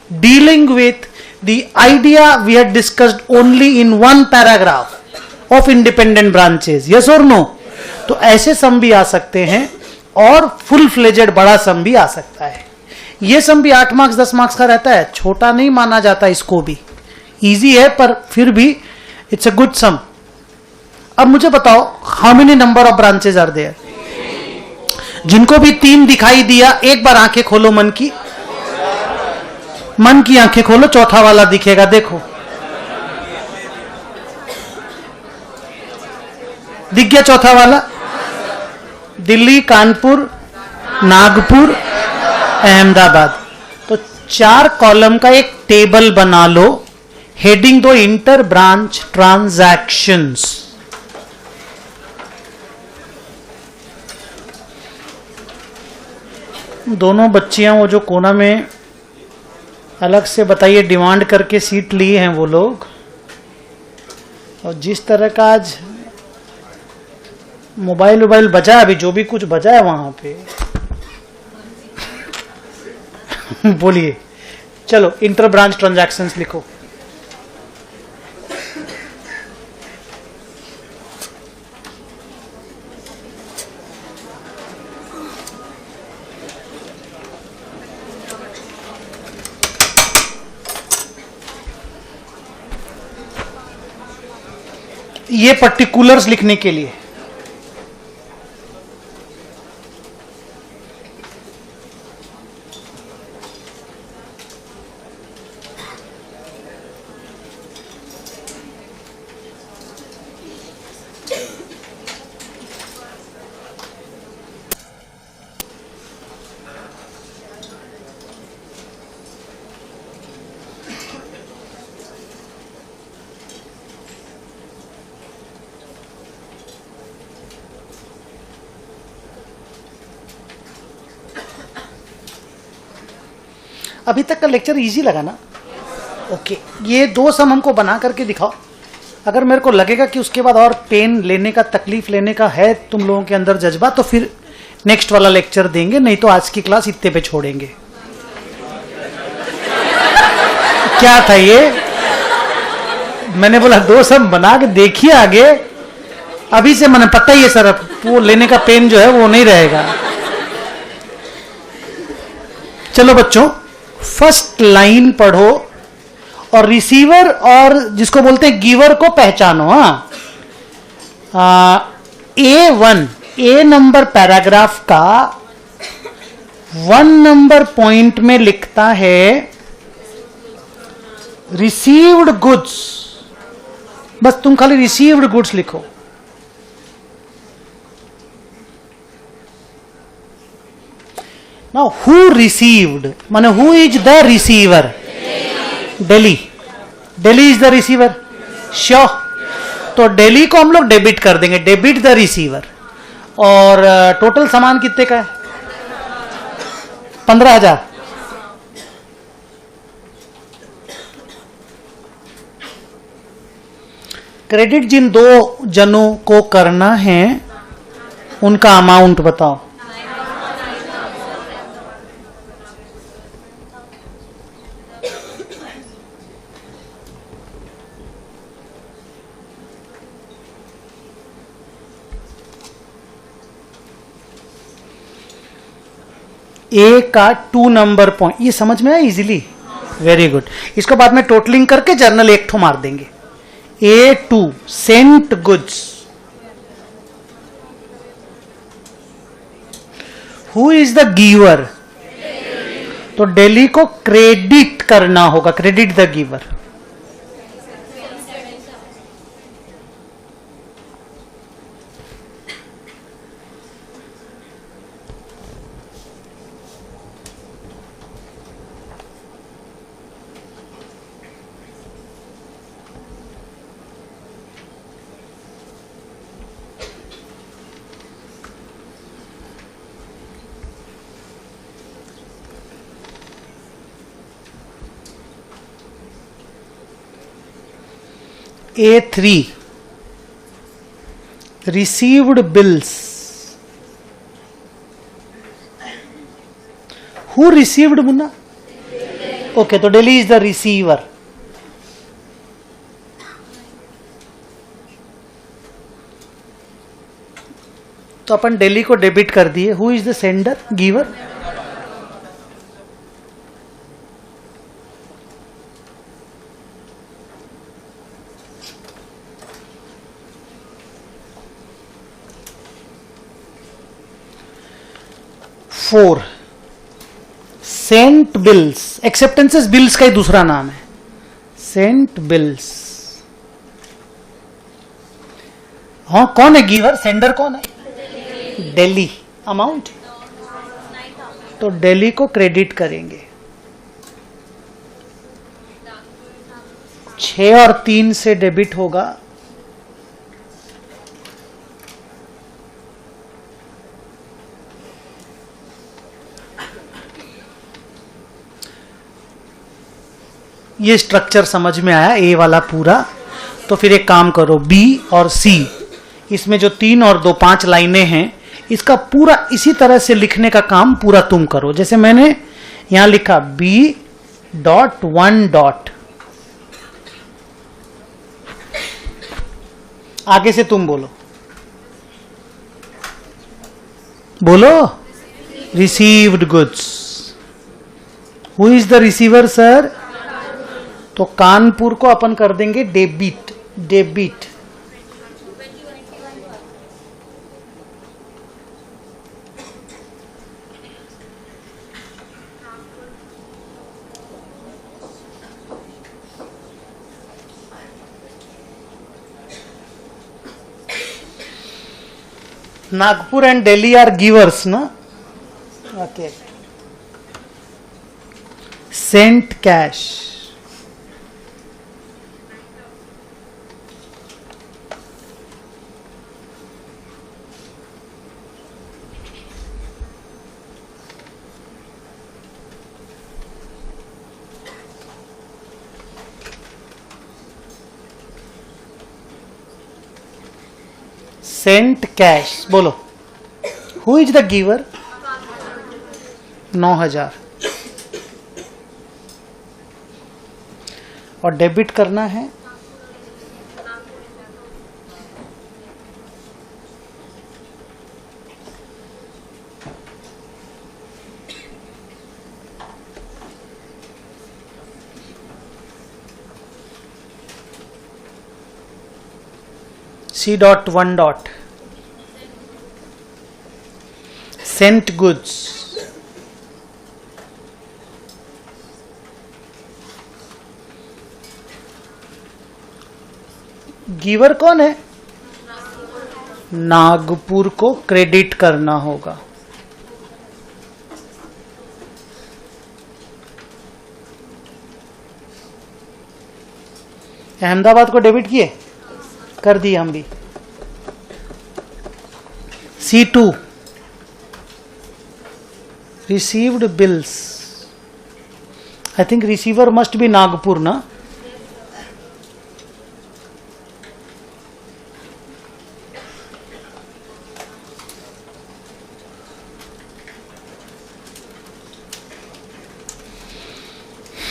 A: dealing with the idea we had discussed only in one paragraph of independent branches. Yes और नो? तो ऐसे सम भी आ सकते हैं और फुल फ्लेजेड बड़ा सम भी आ सकता है। ये सम भी 8 मार्क्स 10 मार्क्स का रहता है, छोटा नहीं माना जाता इसको भी। इजी है पर फिर भी इट्स अ गुड सम। अब मुझे बताओ, how many number of branches are there? जिनको भी 3 दिखाई दिया, एक बार आंखें खोलो, मन की आंखें खोलो, चौथा वाला दिखेगा। देखो, दिख गया चौथा वाला? दिल्ली, कानपुर, नागपुर, अहमदाबाद। तो 4 कॉलम का एक टेबल बना लो, हेडिंग दो इंटर ब्रांच ट्रांजैक्शंस। दोनों बच्चियां वो जो कोना में अलग से बताइए डिमांड करके सीट लिए हैं वो लोग, और जिस तरह का आज मोबाइल बजा है, अभी जो भी कुछ बजा है वहां पे बोलिए। चलो इंटर ब्रांच ट्रांजैक्शंस लिखो। ये पर्टिकुलर्स लिखने के लिए अभी तक का लेक्चर इजी लगा ना? ओके, ये दो सम हमको बना करके दिखाओ। अगर मेरे को लगेगा कि उसके बाद और पेन लेने का, तकलीफ लेने का है तुम लोगों के अंदर जज्बा, तो फिर नेक्स्ट वाला लेक्चर देंगे, नहीं तो आज की क्लास इतने पे छोड़ेंगे। क्या था ये? मैंने बोला दो सम बना के देखिए आगे। अभी से मैंने पता ही है सर, वो लेने का पेन जो है वो नहीं रहेगा। चलो बच्चों, फर्स्ट लाइन पढ़ो और रिसीवर और जिसको बोलते हैं गिवर को पहचानो। A1, ए नंबर पैराग्राफ का 1 नंबर पॉइंट में लिखता है रिसीव्ड गुड्स। बस तुम खाली रिसीव्ड गुड्स लिखो। नाउ हु रिसीव्ड माने who is the receiver? Daily. Daily is the receiver, sure. तो डेली को हम लोग डेबिट कर देंगे, डेबिट द रिसीवर। और टोटल सामान कितने का है? 15,000। क्रेडिट जिन दो जनों को करना है उनका अमाउंट बताओ। ए का 2 नंबर पॉइंट, ये समझ में आया इजीली? Very good. इसको बाद में टोटलिंग करके जर्नल एक ठो मार देंगे। A2 sent goods. Who is the giver? तो डेली को क्रेडिट करना होगा, credit the giver. A3 received bills. Who received Munna? Okay, तो डेली इज द रिसीवर। तो अपन डेली को डेबिट कर दिए। Who is the sender? Giver. Four sent bills. Acceptances bills का ही दूसरा नाम है, सेंट बिल्स। हाँ, कौन है गिवर? सेंडर कौन है? दिल्ली। अमाउंट तो दिल्ली को क्रेडिट करेंगे। 6 और 3 से डेबिट होगा। ये स्ट्रक्चर समझ में आया ए वाला पूरा? तो फिर एक काम करो, बी और सी, इसमें जो 3 और 2 5 लाइनें हैं, इसका पूरा इसी तरह से लिखने का काम पूरा तुम करो। जैसे मैंने यहां लिखा B.1. आगे से तुम बोलो, बोलो received goods. Who is the receiver sir? तो कानपुर को अपन कर देंगे debit, debit. Nagpur and Delhi are givers, no? Okay. Sent cash. Sent cash, बोलो हु इज द गिवर? 9,000 और डेबिट करना है C.1. Sent goods. गिवर कौन है? नागपुर को क्रेडिट करना होगा। अहमदाबाद को डेबिट किए, कर दिए हम भी। C2 received bills. I think receiver must be Nagpur, na?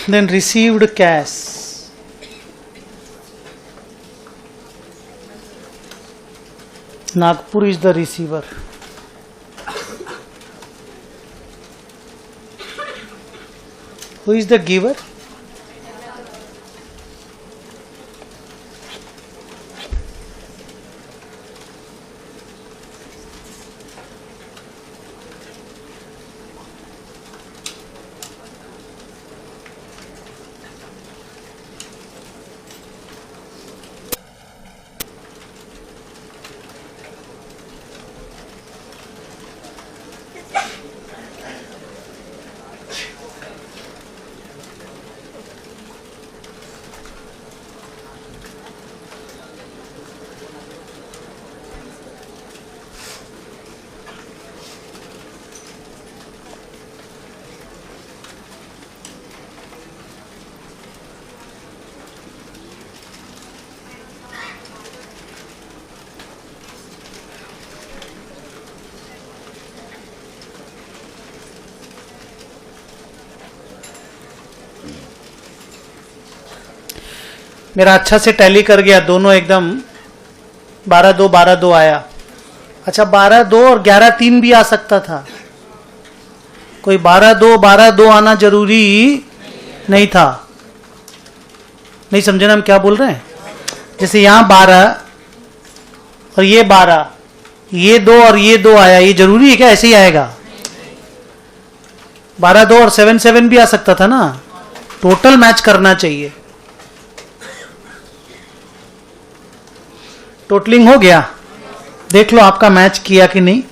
A: Then received cash. Nagpur is the receiver. Who is the giver? मेरा अच्छा से टैली कर गया, दोनों एकदम 12-2 12-2 आया। अच्छा 12-2 और 11-3 भी आ सकता था, कोई 12-2 12-2 आना जरूरी नहीं था। नहीं समझे ना हम क्या बोल रहे हैं? जैसे यहां 12 और ये 12, ये 2 और ये 2 आया, ये जरूरी है क्या ऐसे ही आएगा? 12-2 और 7-7 भी आ सकता था ना, टोटल मैच करना चाहिए। टोटलिंग हो गया, देख लो आपका मैच किया कि नहीं।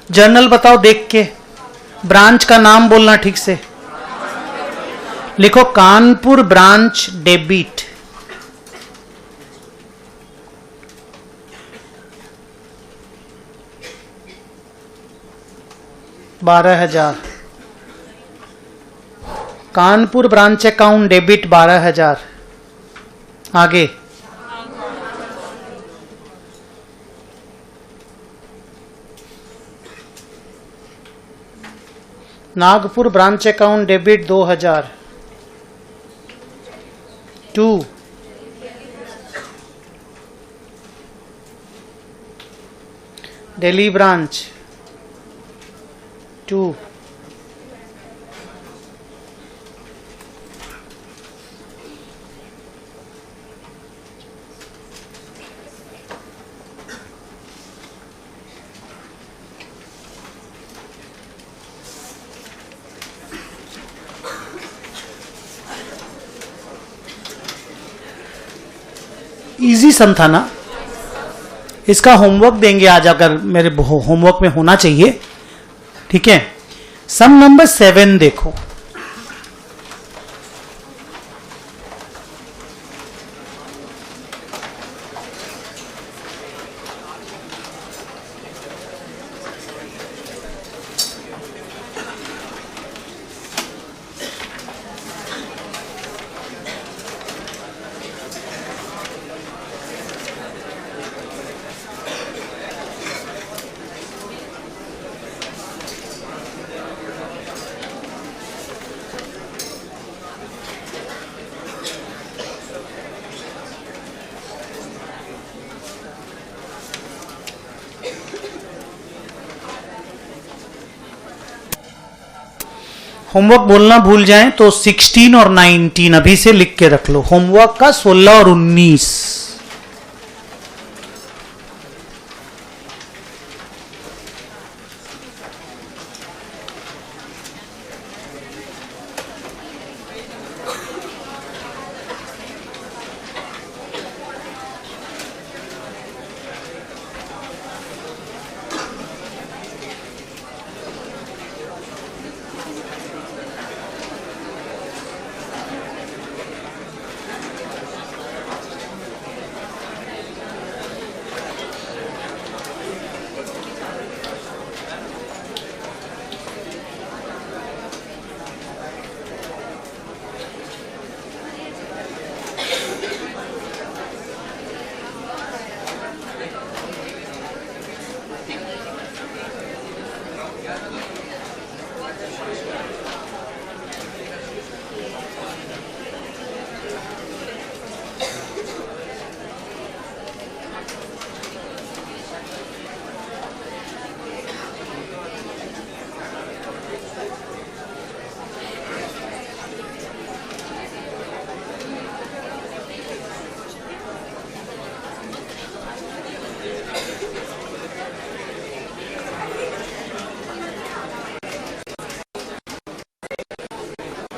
A: जर्नल बताओ देख के, ब्रांच का नाम बोलना ठीक से। लिखो Kanpur branch debit. $12,000। Kanpur branch account debit 12,000। आगे Nagpur branch account debit 2,000। 2 Delhi branch 2 easy sum था ना। इसका होमवर्क देंगे आज, अगर मेरे होमवर्क में होना चाहिए, ठीक है। सम नंबर 7 देखो। होमवर्क बोलना भूल जाएं तो 16 और 19 अभी से लिख के रख लो, होमवर्क का 16 और 19।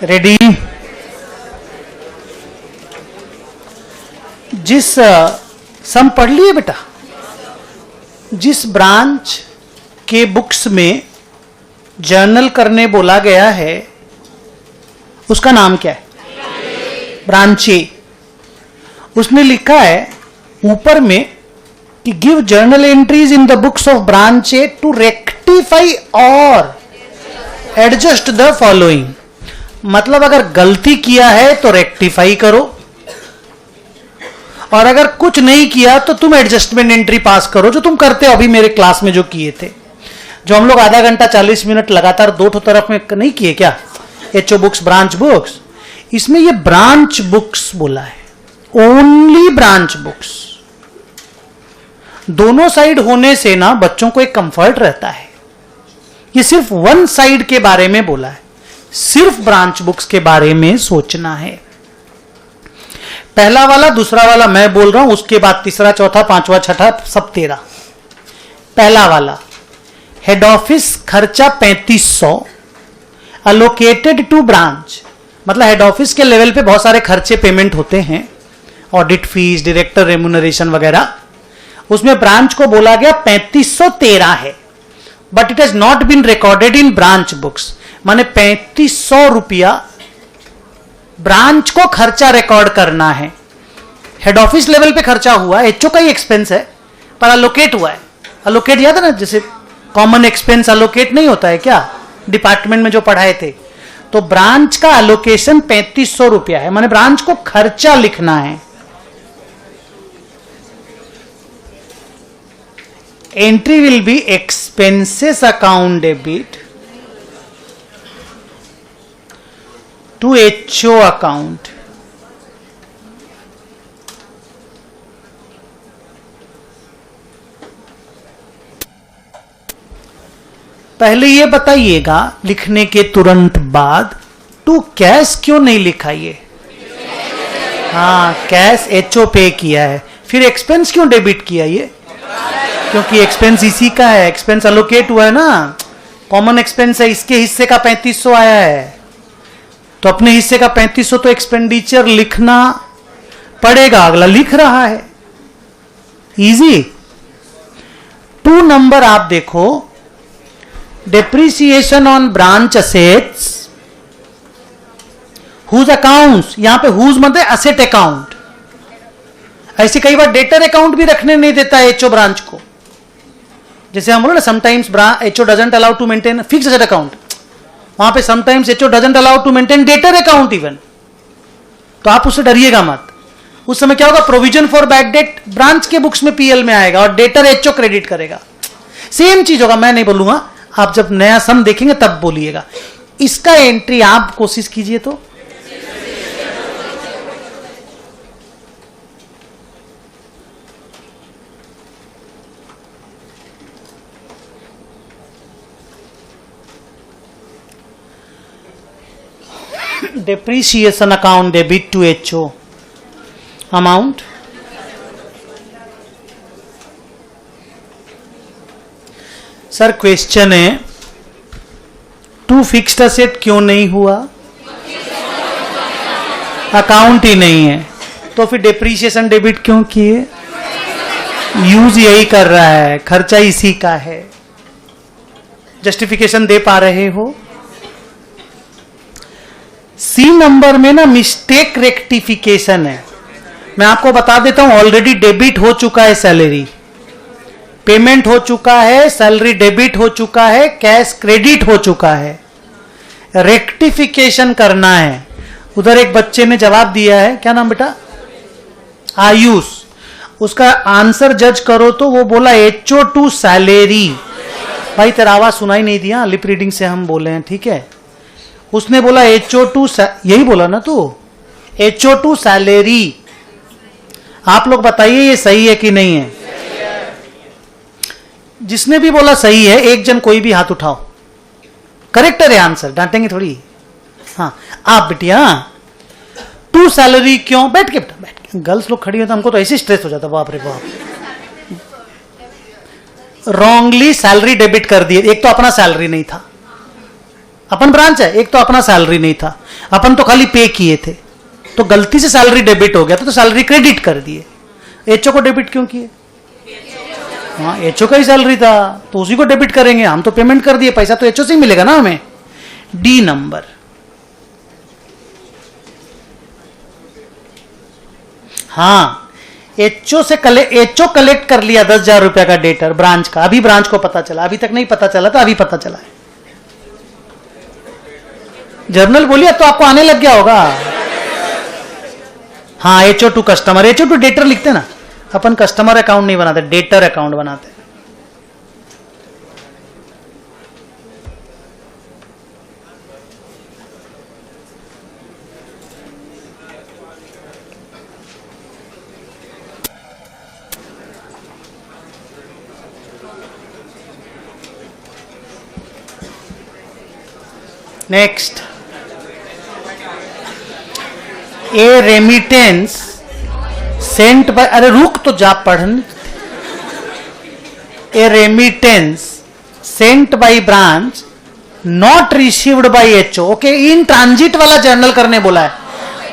A: रेडी? जिस सम पढ़ लिए बेटा? जिस ब्रांच के बुक्स में जर्नल करने बोला गया है उसका नाम क्या है? Branch A. उसने लिखा है ऊपर में कि give journal entries in the books of branch A to rectify और एडजस्ट द फॉलोइंग। मतलब अगर गलती किया है तो रेक्टिफाई करो, और अगर कुछ नहीं किया तो तुम एडजस्टमेंट एंट्री पास करो, जो तुम करते हो अभी मेरे क्लास में जो किए थे, जो हम लोग आधा घंटा 40 मिनट लगातार दो तरफ में नहीं किए क्या? HO books, branch books. इसमें ये ब्रांच बुक्स बोला है, ओनली ब्रांच बुक्स। दोनों साइड होने से ना बच्चों को एक कंफर्ट रहता है। ये सिर्फ वन साइड के बारे में बोला है, सिर्फ ब्रांच बुक्स के बारे में सोचना है। पहला वाला, दूसरा वाला मैं बोल रहा हूं, उसके बाद तीसरा, चौथा, पांचवा, छठा, सब 13। पहला वाला, हेड ऑफिस खर्चा 3500 अलोकेटेड टू ब्रांच। मतलब हेड ऑफिस के लेवल पे बहुत सारे खर्चे पेमेंट होते हैं, ऑडिट फीस, डायरेक्टर रेम्यूनरेशन वगैरह। उसमें ब्रांच को बोला गया 3513 है, but it has not been recorded in branch books. माने 3500 रुपया ब्रांच को खर्चा रिकॉर्ड करना है। हेड ऑफिस लेवल पे खर्चा हुआ है, एचओ का ही एक्सपेंस है, पर अलोकेट हुआ है। अलोकेट याद है ना, जैसे कॉमन एक्सपेंस अलोकेट नहीं होता है क्या डिपार्टमेंट में जो पढ़ाए थे? तो ब्रांच का अलोकेशन 3500 रुपया है, माने ब्रांच को खर्चा लिखना है। Entry will be expenses account debit to HO account. पहले ये बताइएगा लिखने के तुरंत बाद, टू कैश क्यों नहीं लिखा? ये हाँ, कैश एचओ पे किया है, फिर एक्सपेंस क्यों डेबिट किया? ये क्योंकि एक्सपेंस इसी का है, एक्सपेंस अलोकेट हुआ है ना, कॉमन एक्सपेंस है, इसके हिस्से का 3500 आया है, तो अपने हिस्से का 3500 तो एक्सपेंडिचर लिखना पड़ेगा। अगला लिख रहा है, इजी। 2 नंबर आप देखो, depreciation on branch assets whose accounts. यहां पे हुज मतलब असेट अकाउंट। ऐसे कई बार डेटर अकाउंट भी रखने नहीं देता है एचओ ब्रांच को। जैसे हम बोले ना, sometimes HO doesn't allow to maintain fix asset account, वहां पे sometimes HO doesn't allow to maintain debtor account even. तो आप उससे डरिएगा मत। उस समय क्या होगा, provision for bad debt branch के बुक्स में पीएल में आएगा और डेटर एचओ क्रेडिट करेगा। सेम चीज होगा, मैं नहीं बोलूंगा, आप जब नया सम देखेंगे तब बोलिएगा। इसका एंट्री आप कोशिश कीजिए तो depreciation account debit to HO amount sir question है टू फिक्स्ड असेट क्यों नहीं हुआ? अकाउंट ही नहीं है तो फिर डेप्रीशिएशन डेबिट क्यों किए? यूज यही कर रहा है, खर्चा इसी का है। जस्टिफिकेशन दे पा रहे हो? सी नंबर में ना मिस्टेक रेक्टिफिकेशन है। मैं आपको बता देता हूं, ऑलरेडी डेबिट हो चुका है सैलरी, पेमेंट हो चुका है, सैलरी डेबिट हो चुका है, कैश क्रेडिट हो चुका है, रेक्टिफिकेशन करना है। उधर एक बच्चे ने जवाब दिया है, क्या नाम बेटा? आयुष। उसका आंसर जज करो तो वो बोला HO टू सैलरी। भाई तेरा आवाज सुनाई नहीं दिया, लिप रीडिंग से हम बोले हैं, ठीक है। उसने बोला HO टू, यही बोला ना तू, HO टू सैलरी। आप लोग बताइए ये सही है कि नहीं है? जिसने भी बोला सही है, एक जन कोई भी हाथ उठाओ। करेक्ट है आंसर, डांटेंगे थोड़ी। हाँ आप बिटिया, टू सैलरी क्यों? बैठ के बेटा, बैठ के। गर्ल्स लोग खड़ी हो तो हमको तो ऐसे स्ट्रेस हो जाता, बाप रे बाप। रॉन्गली सैलरी डेबिट कर दिए। एक तो अपना सैलरी नहीं था, अपन ब्रांच है, एक तो अपना सैलरी नहीं था, अपन तो खाली पे किए थे, तो गलती से सैलरी डेबिट हो गया तो सैलरी क्रेडिट कर दिए। HO को डेबिट क्यों किए? हाँ HO का ही सैलरी था तो उसी को डेबिट करेंगे, हम तो पेमेंट कर दिए, पैसा तो HO से ही मिलेगा ना हमें। D number. हाँ HO से HO कलेक्ट कर लिया 10,000 रुपया का डेटर ब्रांच का। अभी ब्रांच को पता चला, अभी तक नहीं पता चला था, अभी पता चला है। जर्नल बोलिए तो आपको आने लग गया होगा। हाँ HO to customer, HO to debtor लिखते ना अपन, कस्टमर अकाउंट नहीं बनाते, डेटर अकाउंट बनाते। Next, A remittance sent by, अरे रुक तो जा पढ़ने। A remittance sent by branch not received by HO। Okay, in transit वाला जर्नल करने बोला है,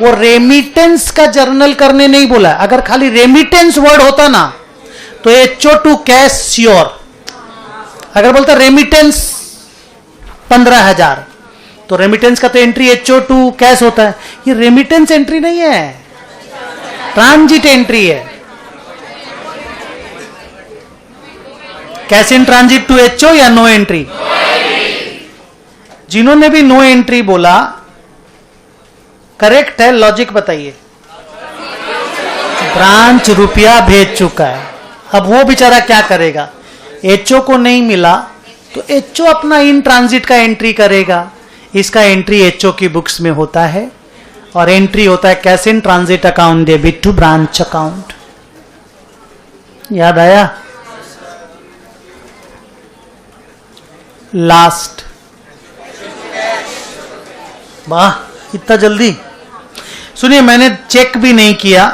A: वो रेमिटेंस का जर्नल करने नहीं बोला है। अगर खाली रेमिटेंस वर्ड होता ना तो HO टू कैश श्योर। अगर बोलता रेमिटेंस 15,000 तो रेमिटेंस का तो एंट्री HO टू कैश होता है। ये रेमिटेंस एंट्री नहीं है, ट्रांजिट एंट्री है। Cash in transit to HO या नो एंट्री? जिन्होंने भी नो एंट्री बोला करेक्ट है, लॉजिक बताइए। ब्रांच रुपया भेज चुका है, अब वो बेचारा क्या करेगा? HO को नहीं मिला तो HO अपना इन ट्रांजिट का एंट्री करेगा। इसका एंट्री HO की बुक्स में होता है और एंट्री होता है cash in transit account debit to branch account. याद आया? लास्ट, वाह इतना जल्दी। सुनिए, मैंने चेक भी नहीं किया,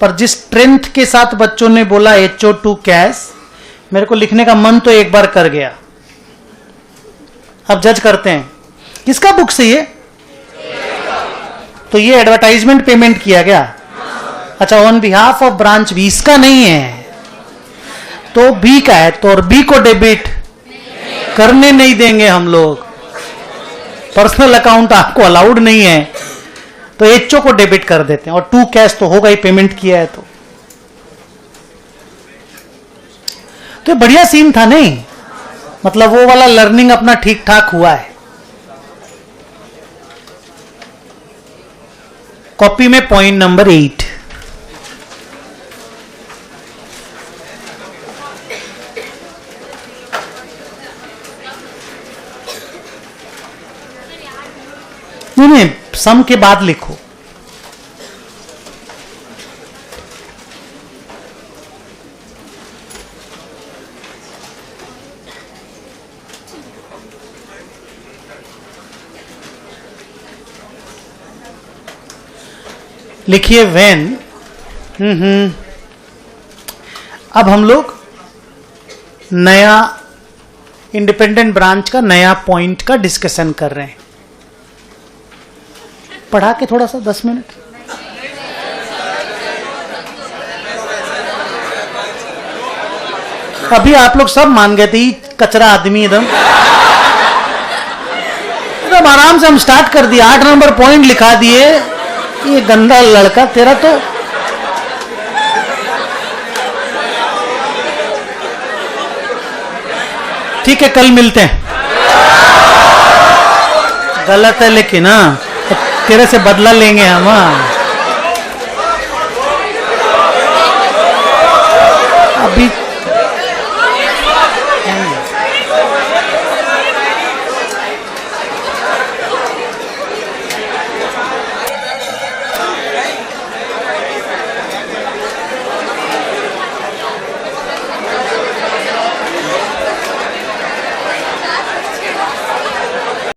A: पर जिस स्ट्रेंथ के साथ बच्चों ने बोला HO टू कैश, मेरे को लिखने का मन तो एक बार कर गया। अब जज करते हैं किसका बुक से ये? तो ये एडवर्टाइजमेंट पेमेंट किया गया। अच्छा, on behalf of branch B, इसका नहीं है तो बी का है, तो और बी को डेबिट करने नहीं देंगे हम लोग। पर्सनल अकाउंट आपको अलाउड नहीं है तो HO को डेबिट कर देते हैं, और टू कैश तो होगा ही, पेमेंट किया है तो बढ़िया सीन था नहीं? मतलब वो वाला लर्निंग अपना ठीक ठाक हुआ है। कॉपी में पॉइंट नंबर 8, नहीं सम के बाद लिखो। लिखिए व्हेन। अब हम लोग नया इंडिपेंडेंट ब्रांच का नया पॉइंट का डिस्कशन कर रहे हैं। पढ़ा के थोड़ा सा 10 मिनट। अभी आप लोग सब मान गए थे कचरा आदमी एकदम आराम से हम स्टार्ट कर दिया। 8 नंबर पॉइंट लिखा दिए। ये गंदा लड़का तेरा तो ठीक है, कल मिलते हैं। गलत है लेकिन हाँ, तेरे से बदला लेंगे हम। हाँ